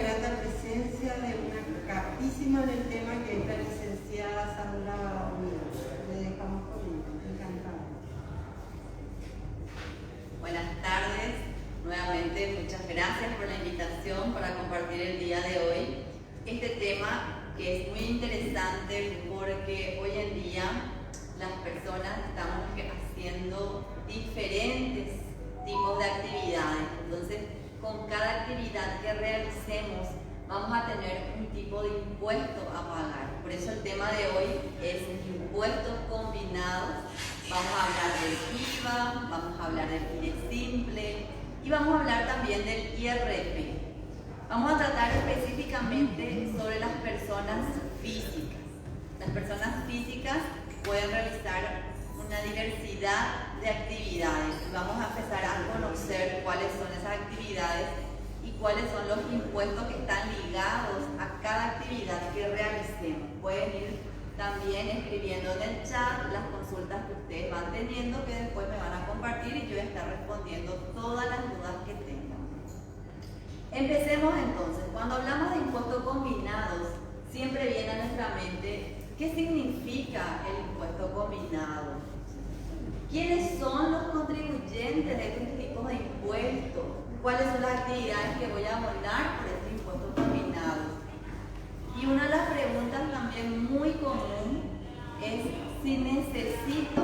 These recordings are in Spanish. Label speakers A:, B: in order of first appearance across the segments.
A: grata presencia de una capísima en el tema que es la licenciada Sandra Unidos. Le dejamos con ella, encantada.
B: Buenas tardes, nuevamente muchas gracias por la invitación para compartir el día de hoy este tema que es muy interesante porque hoy en día las personas estamos haciendo diferentes tipos de actividades. Entonces, con cada actividad que realicemos vamos a tener un tipo de impuesto a pagar. Por eso el tema de hoy es impuestos combinados. Vamos a hablar del IVA, vamos a hablar del IRE simple y vamos a hablar también del IRP. Vamos a tratar específicamente sobre las personas físicas. Las personas físicas pueden realizar una diversidad de actividades y vamos a empezar a conocer cuáles son esas actividades y cuáles son los impuestos que están ligados a cada actividad que realicemos. Pueden ir también escribiendo en el chat las consultas que ustedes van teniendo, que después me van a compartir y yo voy a estar respondiendo todas las dudas que tengan. Empecemos entonces. Cuando hablamos de impuestos combinados, siempre viene a nuestra mente ¿qué significa el impuesto combinado? ¿Quiénes son los contribuyentes de estos tipos de impuestos? ¿Cuáles son las actividades que voy a abonar por este impuesto combinado? Y una de las preguntas también muy común es si necesito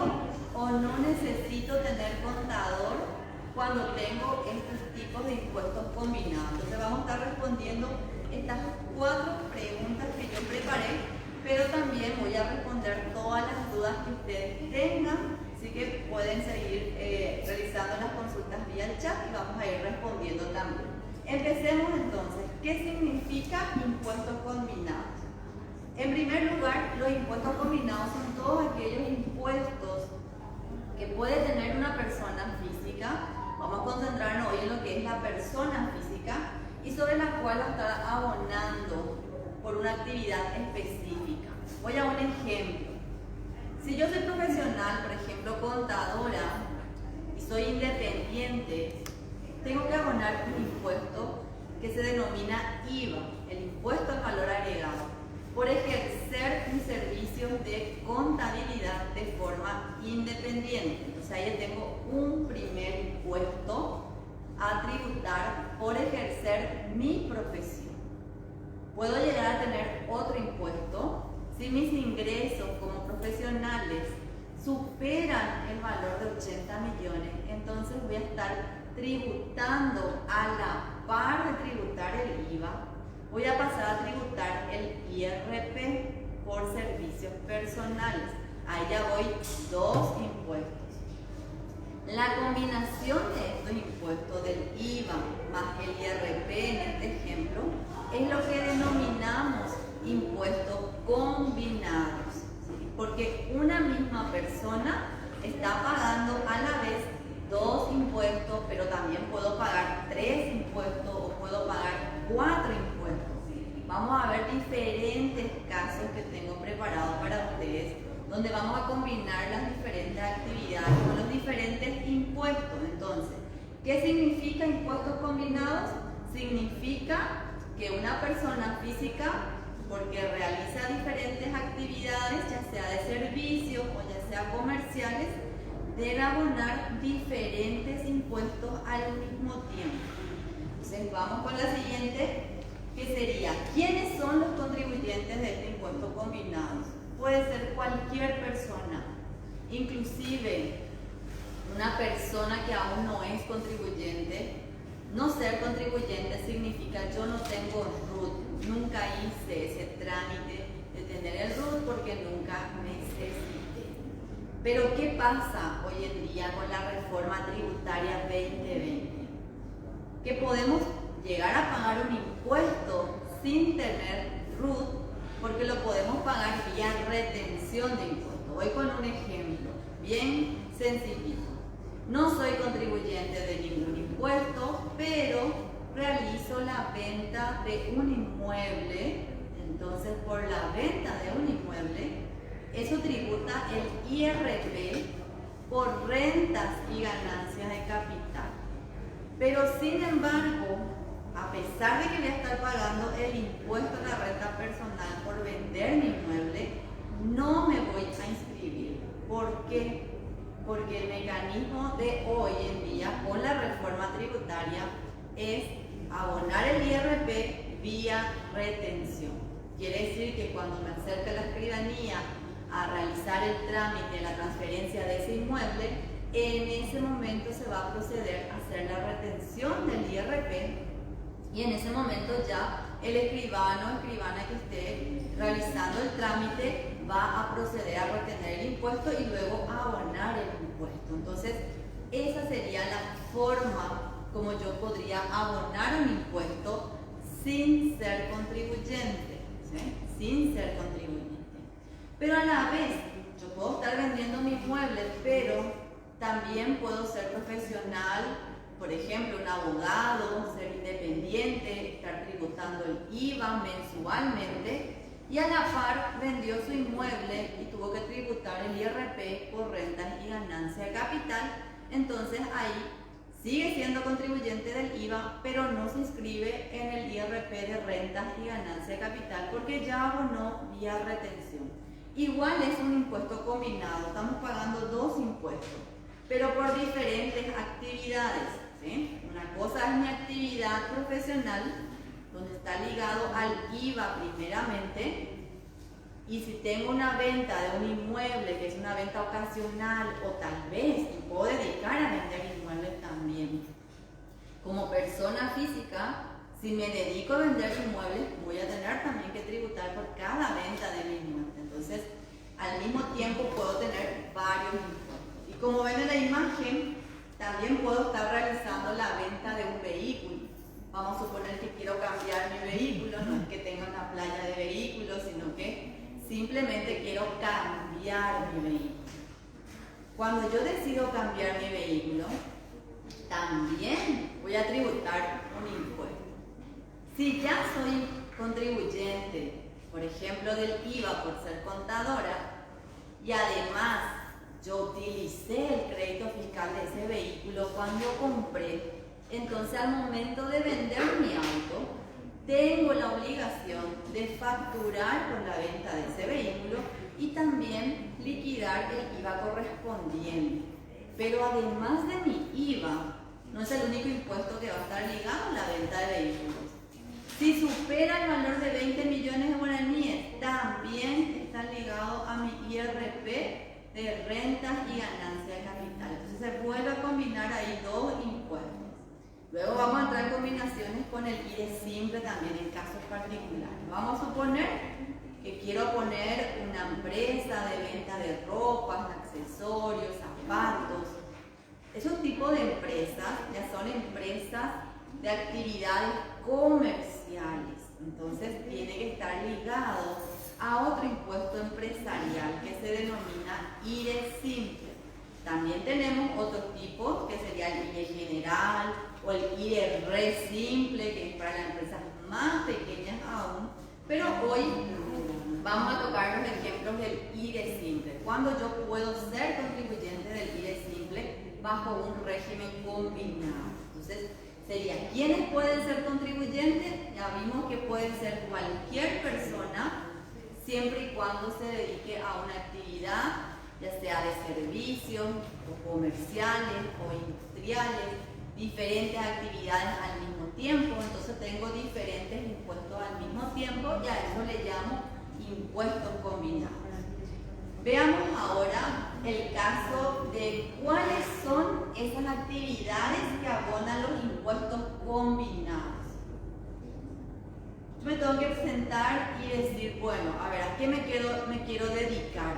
B: o no necesito tener contador cuando tengo estos tipos de impuestos combinados. Entonces vamos a estar respondiendo estas 4 preguntas que yo preparé, pero también voy a responder todas las dudas que ustedes tengan. Así que pueden seguir realizando las consultas vía el chat y vamos a ir respondiendo también. Empecemos entonces. ¿Qué significa impuestos combinados? En primer lugar, los impuestos combinados son todos aquellos impuestos que puede tener una persona física. Vamos a concentrarnos hoy en lo que es la persona física y sobre la cual va a estar abonando por una actividad específica. Voy a un ejemplo. Si yo soy profesional, por ejemplo, contadora, y soy independiente, tengo que abonar un impuesto que se denomina IVA, el impuesto al valor agregado, por ejercer mis servicios de contabilidad de forma independiente. Entonces ahí tengo un primer impuesto a tributar por ejercer mi profesión. Puedo llegar a tener otro impuesto si mis ingresos como profesionales superan el valor de 80 millones, entonces voy a estar tributando a la par de tributar el IVA, voy a pasar a tributar el IRP por servicios personales. Ahí ya voy 2 impuestos. La combinación de estos impuestos del IVA más el IRP en este ejemplo es lo que denominamos impuestos combinados, ¿sí? Porque una misma persona está pagando a la vez 2 impuestos, pero también puedo pagar 3 impuestos o puedo pagar 4 impuestos. Vamos a ver diferentes casos que tengo preparados para ustedes, donde vamos a combinar las diferentes actividades con los diferentes impuestos. Entonces, ¿qué significa impuestos combinados? Significa que una persona física, porque realiza diferentes actividades, ya sea de servicios o ya sea comerciales, debe abonar diferentes impuestos al mismo tiempo. Entonces vamos con la siguiente, que sería, ¿quiénes son los contribuyentes de este impuesto combinado? Puede ser cualquier persona, inclusive una persona que aún no es contribuyente. No ser contribuyente significa yo no tengo RUT, nunca hice ese trámite de tener el RUT porque nunca necesité. Pero ¿qué pasa hoy en día con la reforma tributaria 2020? Que podemos llegar a pagar un impuesto sin tener RUT porque lo podemos pagar vía retención de impuestos. Voy con un ejemplo bien sencillito. No soy contribuyente de ningún impuesto, pero realizo la venta de un inmueble. Entonces, por la venta de un inmueble, eso tributa el IRP por rentas y ganancias de capital. Pero sin embargo, a pesar de que voy a estar pagando el impuesto a la renta personal por vender mi inmueble, no me voy a inscribir. ¿Por qué? Porque el mecanismo de hoy en día con la reforma tributaria es abonar el IRP vía retención. Quiere decir que cuando me acerque a la escribanía a realizar el trámite, la transferencia de ese inmueble, en ese momento se va a proceder a hacer la retención del IRP y en ese momento ya el escribano o escribana que esté realizando el trámite va a proceder a retener el impuesto y luego a abonar el impuesto. Entonces, esa sería la forma como yo podría abonar un impuesto sin ser contribuyente, ¿sí? Sin ser contribuyente. Pero a la vez, yo puedo estar vendiendo mi inmueble, pero también puedo ser profesional, por ejemplo, un abogado, ser independiente, estar tributando el IVA mensualmente y a la par vendió su inmueble y tuvo que tributar el IRP por rentas y ganancia de capital. Entonces ahí sigue siendo contribuyente del IVA, pero no se inscribe en el IRP de rentas y ganancia de capital porque ya abonó vía retención. Igual es un impuesto combinado, estamos pagando dos impuestos, pero por diferentes actividades, ¿sí? Una cosa es mi actividad profesional, donde está ligado al IVA primeramente, y si tengo una venta de un inmueble que es una venta ocasional o tal vez y puedo dedicar a vender inmuebles también. Como persona física, si me dedico a vender inmuebles, voy a tener también que tributar por cada venta de mi inmueble. Entonces, al mismo tiempo puedo tener varios impuestos. Y como ven en la imagen, también puedo estar realizando la venta de un vehículo. Vamos a suponer que quiero cambiar mi vehículo, no es que tenga una playa de vehículos, sino que simplemente quiero cambiar mi vehículo. Cuando yo decido cambiar mi vehículo, también voy a tributar un impuesto. Si ya soy contribuyente, por ejemplo, del IVA por ser contadora, y además yo utilicé el crédito fiscal de ese vehículo cuando compré, entonces al momento de vender mi auto, tengo la obligación de facturar por la venta de ese vehículo y también liquidar el IVA correspondiente. Pero además de mi IVA, no es el único impuesto que va a estar ligado a la venta de vehículos. Si supera el valor de 20 millones de guaraníes, también está ligado a mi IRP de rentas y ganancia de capital. Entonces se vuelve a combinar ahí dos impuestos. Luego vamos a entrar en combinaciones con el IRE simple también en casos particulares. Vamos a suponer que quiero poner una empresa de venta de ropas, accesorios, zapatos. Esos tipos de empresas ya son empresas de actividades comerciales. Entonces tiene que estar ligado a otro impuesto empresarial que se denomina IRE simple. También tenemos otros tipos que sería el IRE general o el IRE re simple, que es para las empresas más pequeñas aún. Pero hoy vamos a tocar los ejemplos del IRE simple. Cuando yo puedo ser contribuyente del IRE simple bajo un régimen combinado. Entonces, sería, ¿quiénes pueden ser contribuyentes? Ya vimos que puede ser cualquier persona, siempre y cuando se dedique a una actividad, ya sea de servicios, o comerciales, o industriales, diferentes actividades al mismo tiempo. Entonces tengo diferentes impuestos al mismo tiempo y a eso le llamo impuestos combinados. Veamos ahora el caso de cuáles son esas actividades que abonan los impuestos combinados. Yo me tengo que presentar y decir, bueno, a ver, ¿a qué me quiero dedicar?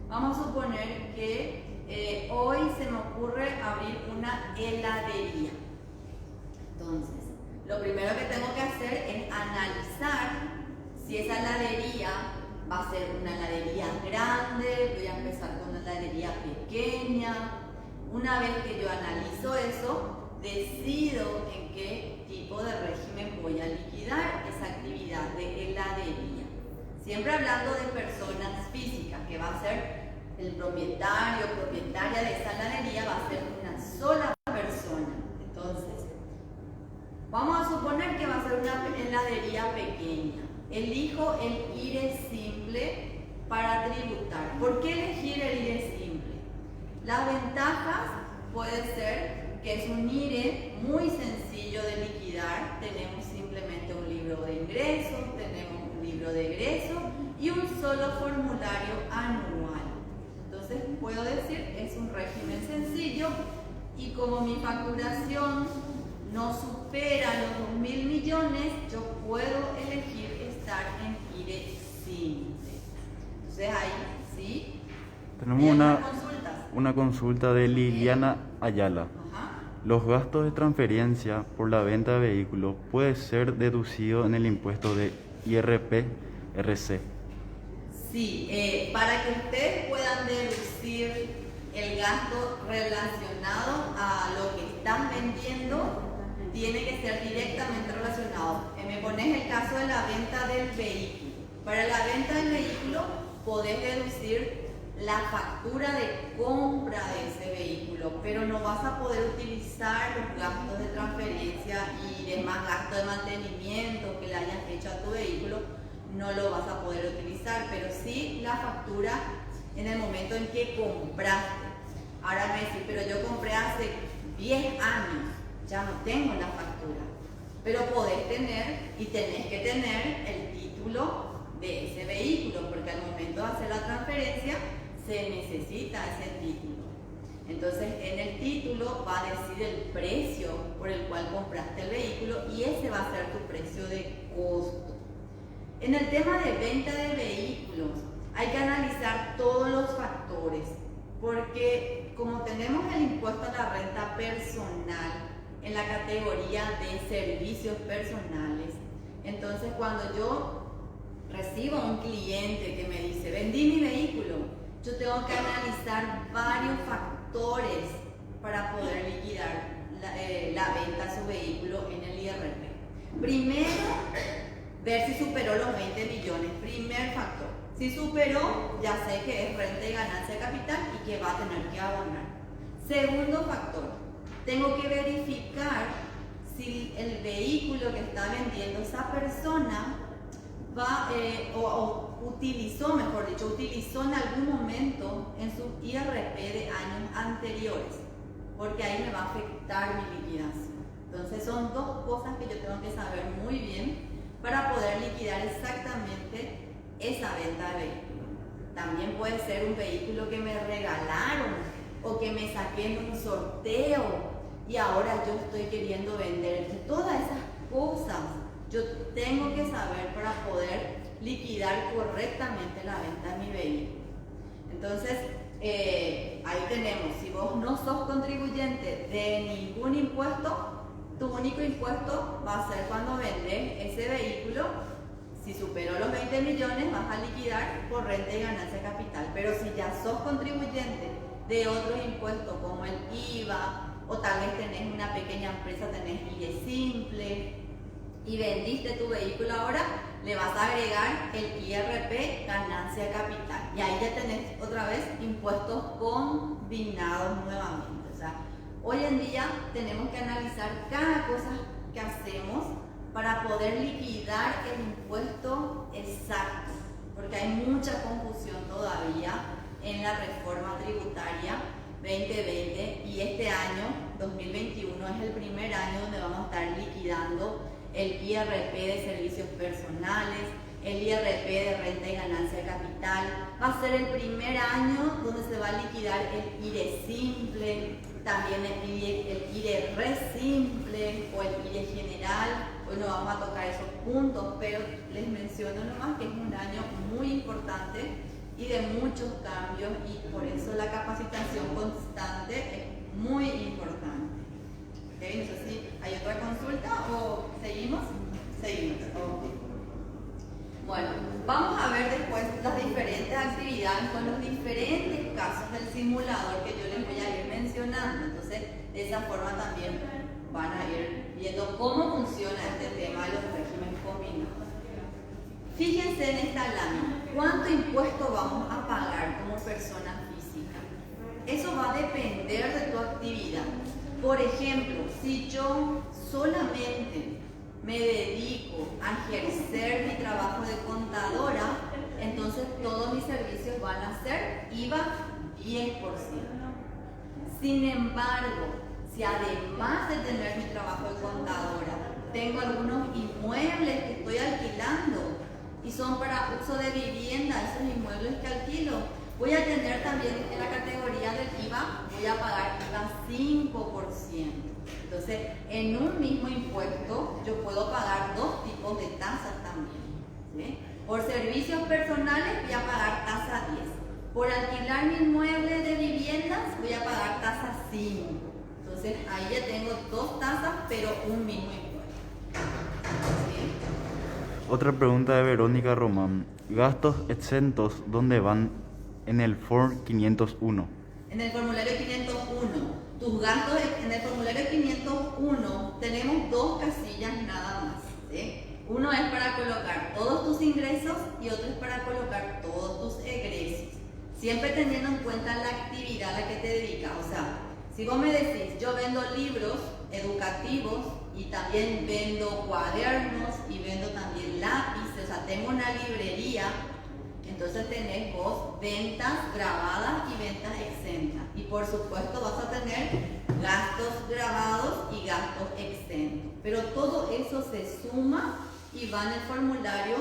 B: Vamos a suponer que hoy se me ocurre abrir una heladería. Entonces, lo primero que tengo que hacer es analizar si esa heladería va a ser una heladería grande, voy a empezar con una heladería pequeña. Una vez que yo analizo eso, decido en qué tipo de régimen voy a liquidar esa actividad de heladería. Siempre hablando de personas físicas, que va a ser el propietario o propietaria de esa heladería, va a ser una sola persona. Entonces, vamos a suponer heladería pequeña. Elijo el IRE simple para tributar. ¿Por qué elegir el IRE simple? Las ventajas puede ser que es un IRE muy sencillo de liquidar. Tenemos simplemente un libro de ingresos, tenemos un libro de egresos y un solo formulario anual. Entonces puedo decir, es un régimen sencillo y como mi facturación no supera los 2.000 millones, yo puedo elegir estar en IRE simple. Entonces ahí sí.
C: Tenemos una consulta de Liliana Ayala.
B: Ajá.
C: ¿Los gastos de transferencia por la venta de vehículos puede ser deducido en el impuesto de IRPRC?
B: Sí, para que ustedes puedan deducir el gasto relacionado a lo que están vendiendo, tiene que ser directamente relacionado. Me pones el caso de la venta del vehículo. Para la venta del vehículo podés deducir la factura de compra de ese vehículo, pero no vas a poder utilizar los gastos de transferencia y demás gastos de mantenimiento que le hayas hecho a tu vehículo, no lo vas a poder utilizar, pero sí la factura en el momento en que compraste. Ahora me decís, pero yo compré hace 10 años, ya no tengo la factura, pero podés tener y tenés que tener el título de ese vehículo, porque al momento de hacer la transferencia se necesita ese título. Entonces en el título va a decir el precio por el cual compraste el vehículo y ese va a ser tu precio de costo. En el tema de venta de vehículos hay que analizar todos los factores, porque como tenemos el impuesto a la renta personal en la categoría de servicios personales, entonces cuando yo recibo a un cliente que me dice, vendí mi vehículo, yo tengo que analizar varios factores para poder liquidar la venta de su vehículo en el IRP. Primero, ver si superó los 20 millones, primer factor. Si superó, ya sé que es renta y ganancia de capital y que va a tener que abonar. Segundo factor, tengo que verificar si el vehículo que está vendiendo esa persona utilizó en algún momento en su IRP de años anteriores, porque ahí me va a afectar mi liquidación. Entonces son dos cosas que yo tengo que saber muy bien para poder liquidar exactamente esa venta de vehículo. También puede ser un vehículo que me regalaron o que me saqué en un sorteo y ahora yo estoy queriendo vender. Todas esas cosas yo tengo que saber para poder liquidar correctamente la venta de mi vehículo. Entonces, ahí tenemos, si vos no sos contribuyente de ningún impuesto, tu único impuesto va a ser cuando vendes ese vehículo. Si superó los 20 millones, vas a liquidar por renta y ganancia de capital. Pero si ya sos contribuyente de otros impuestos como el IVA, o tal vez tenés una pequeña empresa, tenés IRE simple, y vendiste tu vehículo ahora, le vas a agregar el IRP ganancia de capital. Y ahí ya tenés otra vez impuestos combinados nuevamente. O sea, hoy en día tenemos que analizar cada cosa que hacemos para poder liquidar el impuesto exacto, porque hay mucha confusión todavía en la reforma tributaria 2020 y este año 2021 es el primer año donde vamos a estar liquidando el IRP de servicios personales, el IRP de renta y ganancia de capital. Va a ser el primer año donde se va a liquidar el IRE simple, también el IRE re simple o el IRE general. Hoy no vamos a tocar esos puntos, pero les menciono nomás que es un año muy importante y de muchos cambios y por eso la capacitación constante es muy importante. ¿Okay? No sé si hay otra consulta o seguimos. Seguimos. Okay. Bueno, vamos a ver después las diferentes actividades con los diferentes casos del simulador que yo les voy a ir mencionando. Entonces, de esa forma también van a ir viendo cómo funciona este tema de los regímenes combinados. Fíjense en esta lámina, ¿cuánto impuesto vamos a pagar como persona física? Eso va a depender de tu actividad. Por ejemplo, si yo solamente me dedico a ejercer mi trabajo de contadora, entonces todos mis servicios van a ser IVA 10%. Sin embargo, si además de tener mi trabajo de contadora, tengo algunos inmuebles que estoy alquilando y son para uso de vivienda, esos inmuebles que alquilo, voy a tener también en la categoría del IVA, voy a pagar IVA 5%. Entonces, en un mismo impuesto, yo puedo pagar dos tipos de tasas también, ¿sí? Por servicios personales voy a pagar tasa 10. Por alquilar mi inmueble de viviendas voy a pagar tasa 5. Entonces, ahí ya tengo dos tasas, pero un mismo impuesto. ¿Sí?
C: Otra pregunta de Verónica Román. ¿Gastos exentos dónde van en el Form 501?
B: En el formulario 501. Tus gastos en el formulario 501 tenemos dos casillas nada más, ¿sí? Uno es para colocar todos tus ingresos y otro es para colocar todos tus egresos. Siempre teniendo en cuenta la actividad a la que te dedicas. O sea, si vos me decís, yo vendo libros educativos y también vendo cuadernos y vendo también lápices, o sea, tengo una librería, entonces tenés vos ventas grabadas y ventas exentas. Y por supuesto vas a tener gastos grabados y gastos exentos. Pero todo eso se suma y va en el formulario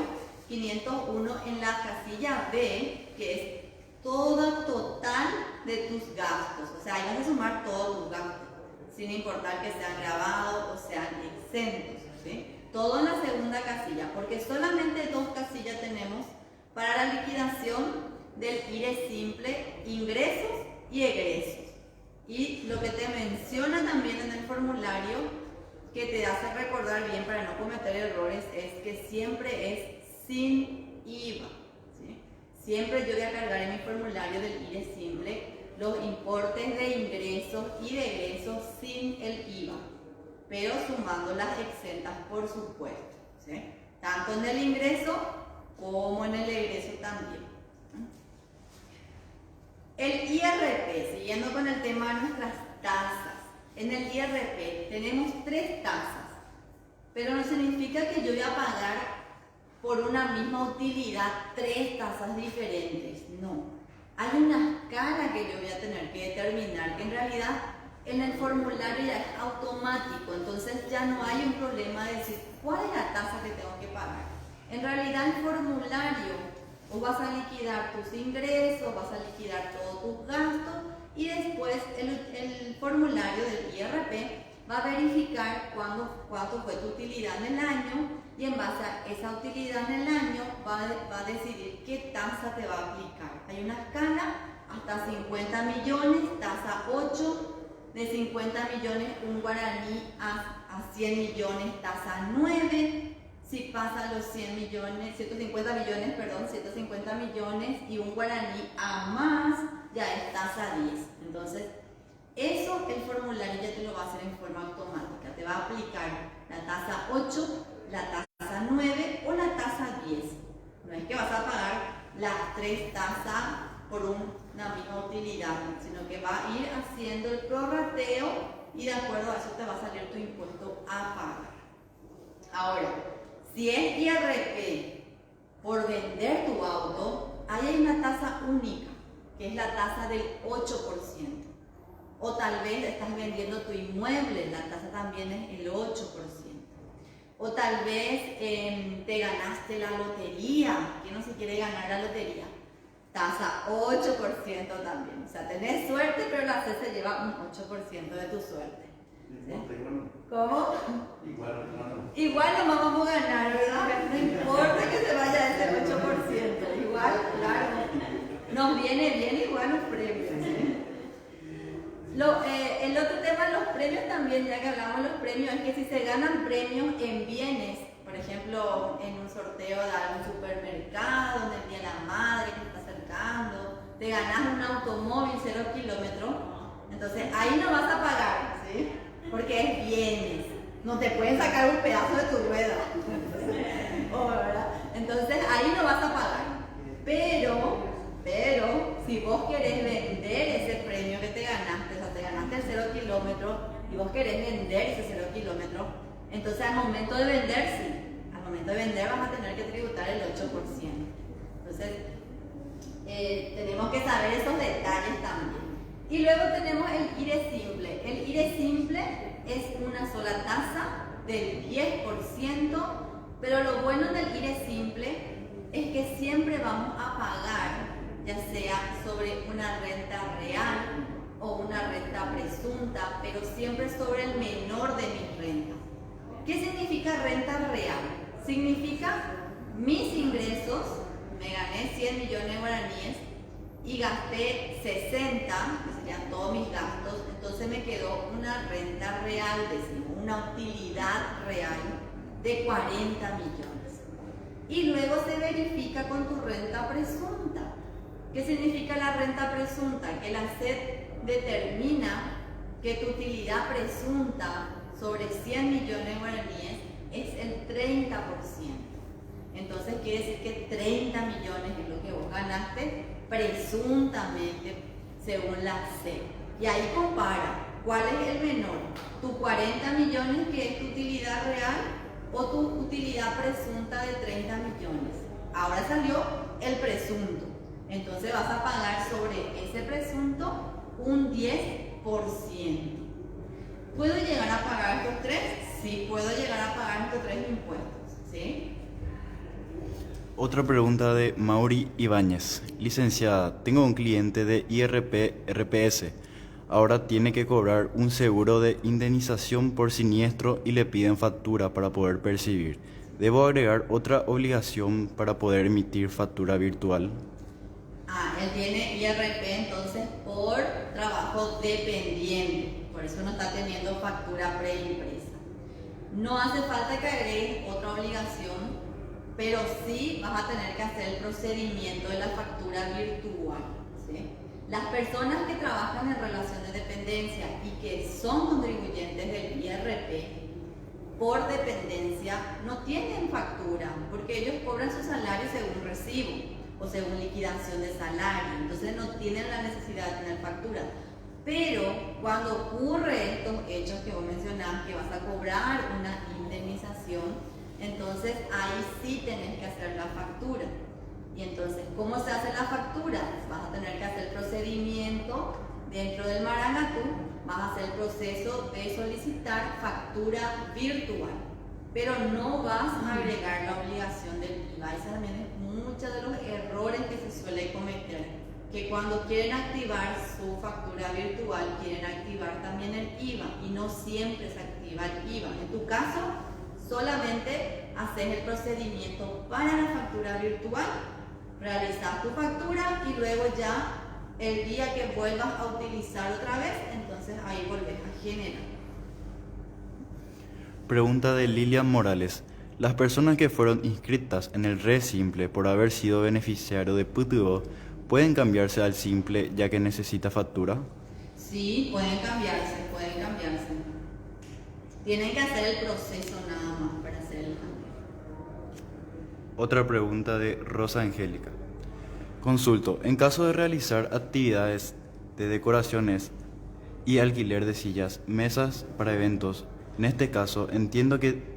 B: 501 en la casilla B, que es todo total de tus gastos. O sea, ahí vas a sumar todos tus gastos, sin importar que sean grabados o sean exentos, ¿sí? Todo en la segunda casilla, porque solamente dos casillas tenemos para la liquidación del IRE simple, ingresos y egresos. Y lo que te menciona también en el formulario, que te hace recordar bien para no cometer errores, es que siempre es sin IVA, ¿sí? Siempre yo voy a cargar en mi formulario del IRE simple los importes de ingresos y de egresos sin el IVA, pero sumando las exentas, por supuesto, ¿sí? Tanto en el ingreso como en el egreso también. El IRP, siguiendo con el tema de nuestras tasas, en el IRP tenemos 3 tasas, pero no significa que yo voy a pagar por una misma utilidad 3 tasas diferentes, no. Hay una escala que yo voy a tener que determinar, que en realidad en el formulario ya es automático, entonces ya no hay un problema de decir cuál es la tasa que tengo que pagar. En realidad el formulario, vos vas a liquidar tus ingresos, vas a liquidar todos tus gastos y después el formulario del IRP va a verificar cuánto fue tu utilidad en el año y en base a esa utilidad en el año va a decidir qué tasa te va a aplicar. Hay una escala hasta 50 millones, tasa 8, de 50 millones un guaraní a 100 millones, tasa 9. Si pasa los 150 millones y un guaraní a más, ya es tasa 10. Entonces, eso el formulario ya te lo va a hacer en forma automática. Te va a aplicar la tasa 8, la tasa 9 o la tasa 10. No es que vas a pagar las 3 tasas por una misma utilidad, sino que va a ir haciendo el prorrateo y de acuerdo a eso te va a salir tu impuesto a pagar. Ahora, si es IRP por vender tu auto, ahí hay una tasa única, que es la tasa del 8%. O tal vez estás vendiendo tu inmueble, la tasa también es el 8%. O tal vez te ganaste la lotería, ¿quién no se quiere ganar la lotería? Tasa 8% también. O sea, tenés suerte, pero la C se lleva un 8% de tu suerte. ¿Sí? ¿Cómo? Igual no vamos a ganar, ¿verdad? No importa que se vaya ese 8%. Igual, claro, nos viene bien igual los premios. ¿Sí? El otro tema de los premios también, ya que hablamos de los premios, es que si se ganan premios en bienes, por ejemplo, en un sorteo de algún supermercado, en el Día de la Madre que está acercando, te ganas un automóvil 0 kilómetros, entonces ahí no vas a pagar, ¿sí? Porque es bienes, no te pueden sacar un pedazo de tu rueda, ¿verdad? Entonces ahí no vas a pagar, pero si vos querés vender ese premio que te ganaste, o sea, te ganaste el 0 kilómetros y vos querés vender ese 0 kilómetros, Entonces al momento de vender, sí, al momento de vender vas a tener que tributar el 8%. Entonces tenemos que saber esos detalles también. Y luego tenemos el IRE simple. El IRE simple es una sola tasa del 10%, pero lo bueno del IRE simple es que siempre vamos a pagar, ya sea sobre una renta real o una renta presunta, pero siempre sobre el menor de mis rentas. ¿Qué significa renta real? Significa mis ingresos, me gané 100 millones de guaraníes y gasté 60, que serían todos mis gastos, entonces me quedó una renta real, decimos, una utilidad real de 40 millones. Y luego se verifica con tu renta presunta. ¿Qué significa la renta presunta? Que la SED determina que tu utilidad presunta sobre 100 millones de guaraníes es el 30%. Entonces quiere decir que 30 millones es lo que vos ganaste presuntamente según la SED. Y ahí compara cuál es el menor, tu 40 millones que es tu utilidad real o tu utilidad presunta de 30 millones. Ahora salió el presunto. Entonces vas a pagar sobre ese presunto un 10%. ¿Puedo llegar a pagar estos tres? Sí, puedo llegar a pagar estos tres impuestos. ¿Sí?
C: Otra pregunta de Mauri Ibáñez. Licenciada, tengo un cliente de IRP-RPS. Ahora tiene que cobrar un seguro de indemnización por siniestro y le piden factura para poder percibir. ¿Debo agregar otra obligación para poder emitir factura virtual?
B: Él tiene IRP entonces por trabajo dependiente, por eso no está teniendo factura preimpresa. No hace falta que agregues otra obligación, pero sí vas a tener que hacer el procedimiento de la factura virtual, ¿sí? Las personas que trabajan en relación de dependencia y que son contribuyentes del IRP por dependencia no tienen factura, porque ellos cobran su salario según recibo o según liquidación de salario, entonces no tienen la necesidad de tener factura. Pero cuando ocurre estos hechos que vos mencionás, que vas a cobrar una indemnización, entonces ahí sí tenés que hacer la factura. Y entonces, ¿cómo se hace la factura? Vas a tener que hacer el procedimiento dentro del Marangatú, vas a hacer el proceso de solicitar factura virtual, pero no vas a agregar la obligación del IVA. Ese también es muchos de los errores que se suele cometer, que cuando quieren activar su factura virtual, quieren activar también el IVA y no siempre se activa el IVA. En tu caso, solamente haces el procedimiento para la factura virtual, realizas tu factura y luego ya el día que vuelvas a utilizar otra vez, entonces ahí volvés a generar.
C: Pregunta de Lilian Morales. Las personas que fueron inscritas en el RE Simple por haber sido beneficiario de PTO, ¿pueden cambiarse al Simple ya que necesita factura?
B: Sí, pueden cambiarse, pueden cambiarse. Tienen que hacer el proceso nada más para hacer el cambio.
C: Otra pregunta de Rosa Angélica. Consulto, en caso de realizar actividades de decoraciones y alquiler de sillas, mesas para eventos, en este caso entiendo que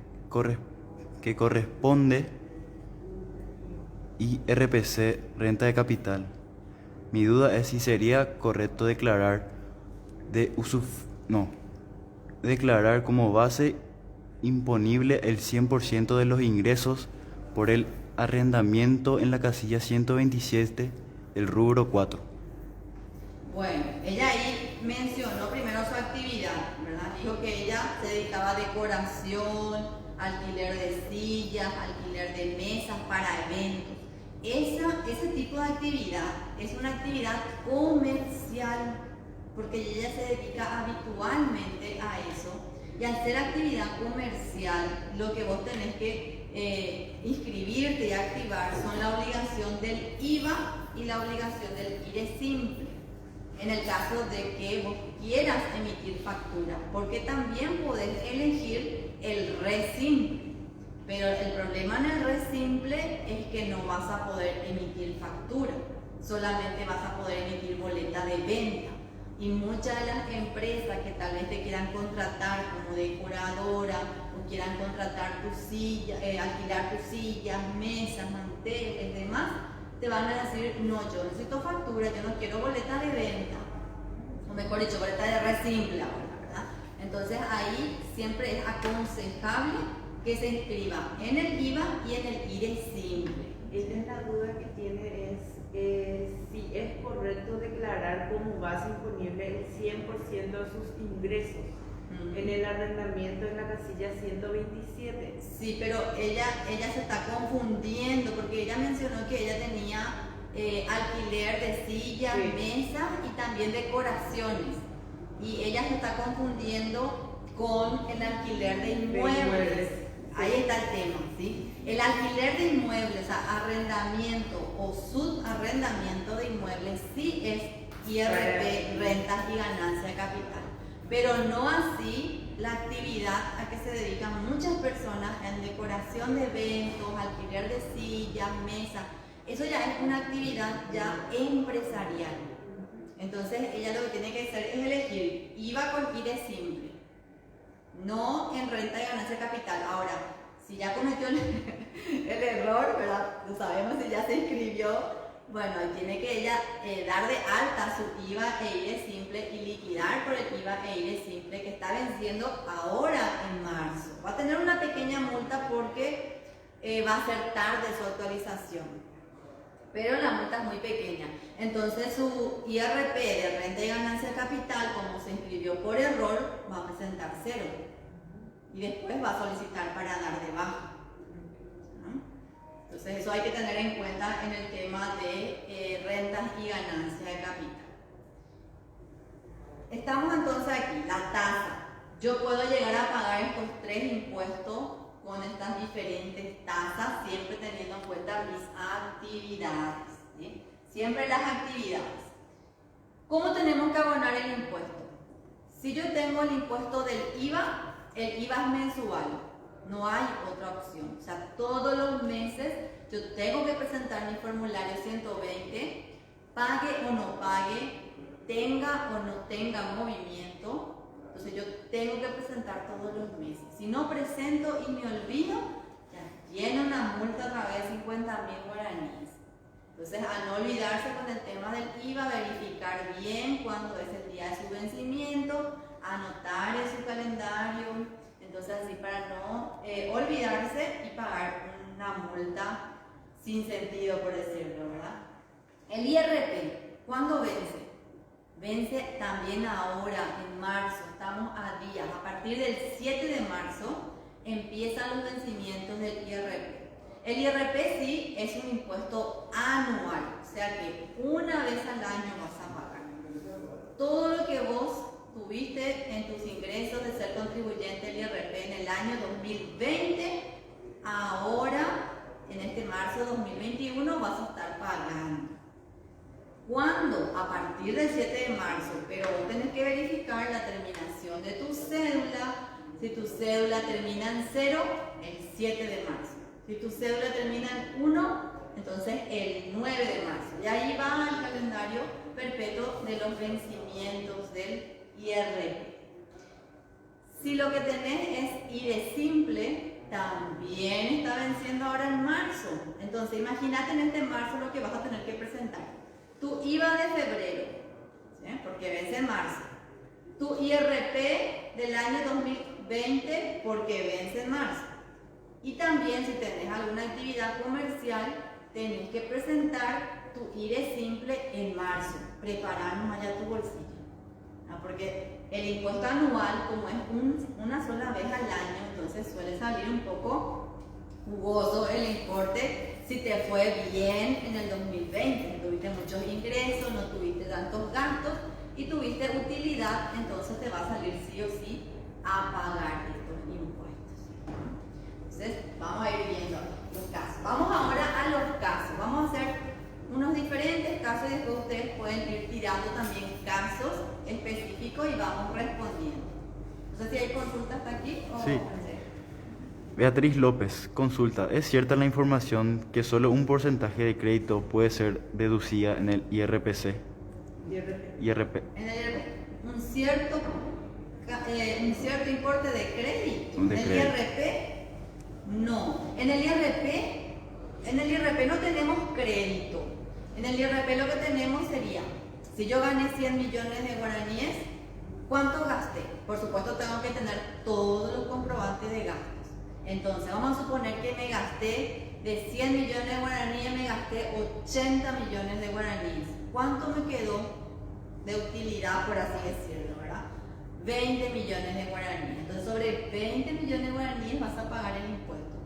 C: corresponde IRPC renta de capital. Mi duda es si sería correcto declarar declarar como base imponible el 100% de los ingresos por el arrendamiento en la casilla 127 del rubro 4.
B: Bueno, ella ahí mencionó primero su actividad, ¿verdad? Dijo que ella se dedicaba a decoración, alquiler de sillas, alquiler de mesas para eventos. Ese tipo de actividad es una actividad comercial, porque ella se dedica habitualmente a eso. Y al ser actividad comercial, lo que vos tenés que inscribirte y activar son la obligación del IVA y la obligación del IRE simple. En el caso de que vos quieras emitir factura, porque también podés elegir el RE simple. Pero el problema en el RE simple es que no vas a poder emitir factura, solamente vas a poder emitir boleta de venta. Y muchas de las empresas que tal vez te quieran contratar como decoradora o quieran contratar tu silla, alquilar tus sillas, mesas, manteles, demás, te van a decir, no, yo necesito factura, yo no quiero boleta de venta, o mejor dicho, boleta de resimple ahora, ¿verdad? Entonces ahí siempre es aconsejable que se inscriba en el IVA y en el IRE simple.
D: Esta es la duda que tiene, es si es correcto declarar como base imponible el 100% de sus ingresos en el arrendamiento en la casilla 127.
B: Sí, pero ella se está confundiendo porque ella mencionó que ella tenía alquiler de sillas,
D: Sí.
B: mesas y también decoraciones. Y ella se está confundiendo con el alquiler de inmuebles. Ahí está el tema, ¿sí? El alquiler de inmuebles, o sea, arrendamiento o subarrendamiento de inmuebles, sí es IRP, rentas y ganancia de capital. Pero no así la actividad a que se dedican muchas personas en decoración de eventos, alquiler de sillas, mesas. Eso ya es una actividad ya empresarial. Entonces ella lo que tiene que hacer es elegir IVA con IRE simple, no en renta y ganancia de capital. Ahora, si ya cometió el error, ¿verdad? No sabemos si ya se inscribió. Bueno, ahí tiene que ella dar de alta su IVA e IRE simple y liquidar por el IVA e IRE simple que está venciendo ahora en marzo. Va a tener una pequeña multa porque va a ser tarde su actualización, pero la multa es muy pequeña. Entonces su IRP de renta y ganancia de capital, como se inscribió por error, va a presentar 0 y después va a solicitar para dar de baja. Entonces eso hay que tener en cuenta en el tema de rentas y ganancia de capital. Estamos entonces aquí, la tasa. Yo puedo llegar a pagar estos 3 impuestos con estas diferentes tasas, siempre teniendo en cuenta mis actividades, ¿sí? Siempre las actividades. ¿Cómo tenemos que abonar el impuesto? Si yo tengo el impuesto del IVA, el IVA es mensual. No hay otra opción. O sea, todos los meses yo tengo que presentar mi formulario 120, pague o no pague, tenga o no tenga movimiento. Entonces yo tengo que presentar todos los meses. Si no presento y me olvido, ya lleno una multa otra vez, 50.000 guaraníes. Entonces, a no olvidarse con el tema del IVA, verificar bien cuándo es el día de su vencimiento, anotar en su calendario. Entonces, así para no olvidarse y pagar una multa sin sentido, por decirlo, ¿verdad? El IRP, ¿cuándo vence? Vence también ahora, en marzo, estamos a días. A partir del 7 de marzo empiezan los vencimientos del IRP. El IRP sí es un impuesto anual, o sea que una vez al año vas a pagar. Todo lo que vos tuviste en tus ingresos de ser contribuyente del IRP en el año 2020, ahora, en este marzo de 2021, vas a estar pagando. ¿Cuándo? A partir del 7 de marzo, pero vos tenés que verificar la terminación de tu cédula. Si tu cédula termina en 0, el 7 de marzo. Si tu cédula termina en 1, entonces el 9 de marzo. Y ahí va el calendario perpetuo de los vencimientos del IRP. Si lo que tenés es IRE simple, también está venciendo ahora en marzo. Entonces imagínate en este marzo lo que vas a tener que presentar. Tu IVA de febrero, ¿sí? Porque vence en marzo. Tu IRP del año 2020 porque vence en marzo. Y también si tenés alguna actividad comercial, tenés que presentar tu IRE simple en marzo. Prepararnos allá tu bolsillo. Porque el impuesto anual, como es una sola vez al año, entonces suele salir un poco jugoso el importe si te fue bien en el 2020. Tuviste muchos ingresos, no tuviste tantos gastos y tuviste utilidad, entonces te va a salir sí o sí a pagar estos impuestos. Entonces vamos a ir viendo los casos. Vamos ahora a los casos. Vamos a hacer unos diferentes casos y después ustedes pueden ir tirando también casos específicos y vamos respondiendo. No sé si hay consultas hasta aquí o
C: Sí. Beatriz López, consulta. ¿Es cierta la información que solo un porcentaje de crédito puede ser deducida en el IRPC? IRP.
B: En el un cierto un cierto importe de crédito.
C: De
B: En el
C: crédito.
B: IRP, no. En el IRP no tenemos crédito. En el IRP lo que tenemos sería, si yo gané 100 millones de guaraníes, ¿cuánto gasté? Por supuesto tengo que tener todos los comprobantes de gastos. Entonces vamos a suponer que me gasté de 100 millones de guaraníes, me gasté 80 millones de guaraníes. ¿Cuánto me quedó de utilidad, por así decirlo, verdad? 20 millones de guaraníes. Entonces sobre 20 millones de guaraníes vas a pagar el impuesto.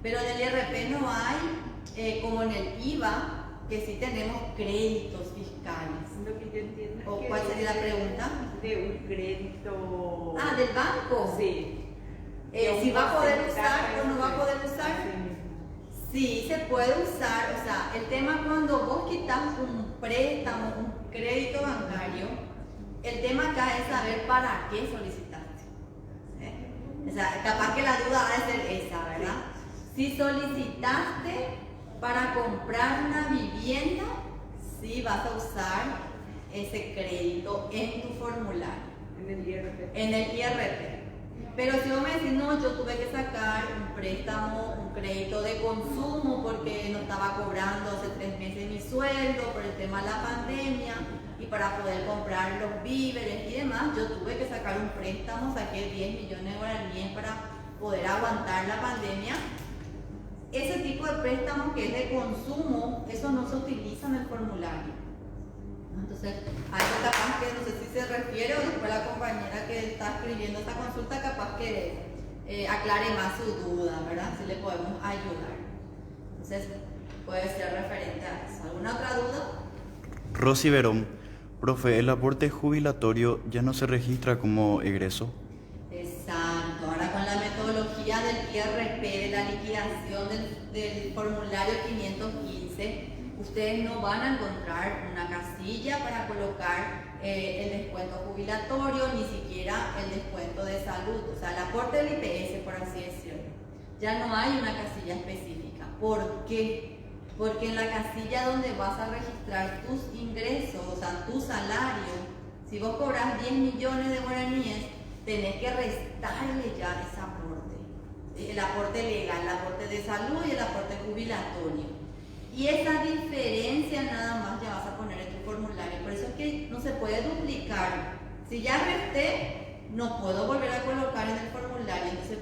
B: Pero en el IRP no hay, como en el IVA, que sí tenemos créditos fiscales.
D: Lo que yo entiendo es
B: ¿O
D: que
B: cuál sería la pregunta?
D: de un crédito.
B: Ah, del banco.
D: Sí.
B: Si va a poder usar o no va a poder usar.
D: Sí.
B: Sí, se puede usar. O sea, el tema cuando vos quitas un préstamo, un crédito bancario, el tema acá es saber para qué solicitaste. ¿Eh? O sea, capaz que la duda va a ser esa, ¿verdad? Si solicitaste para comprar una vivienda, sí vas a usar ese crédito en tu formulario.
D: En el IRP.
B: En el IRP. Pero si vos me decís, no, yo tuve que sacar un préstamo, un crédito de consumo porque no estaba cobrando hace 3 meses mi sueldo por el tema de la pandemia y para poder comprar los víveres y demás, yo tuve que sacar un préstamo, saqué 10 millones de guaraníes para poder aguantar la pandemia. Ese tipo de préstamo que es de consumo, eso no se utiliza en el formulario. Entonces, algo capaz que no sé si se refiere o después la compañera que está escribiendo esta consulta capaz que aclare más su duda, ¿verdad? Si le podemos ayudar. Entonces, puede ser referente a eso. ¿Alguna otra duda?
C: Rosy Verón, profe, ¿el aporte jubilatorio ya no se registra como egreso?
B: Exacto. Ahora con la metodología del IRP, de la liquidación del formulario 515, ustedes no van a encontrar una casilla para colocar el descuento jubilatorio, ni siquiera el descuento de salud, o sea, el aporte del IPS, por así decirlo. Ya no hay una casilla específica. ¿Por qué? Porque en la casilla donde vas a registrar tus ingresos, o sea, tu salario, si vos cobras 10 millones de guaraníes, tenés que restarle ya ese aporte. El aporte legal, el aporte de salud y el aporte jubilatorio. Y esa diferencia nada más ya vas a poner en tu formulario. Por eso es que no se puede duplicar. Si ya resté, no puedo volver a colocar en el formulario. Entonces,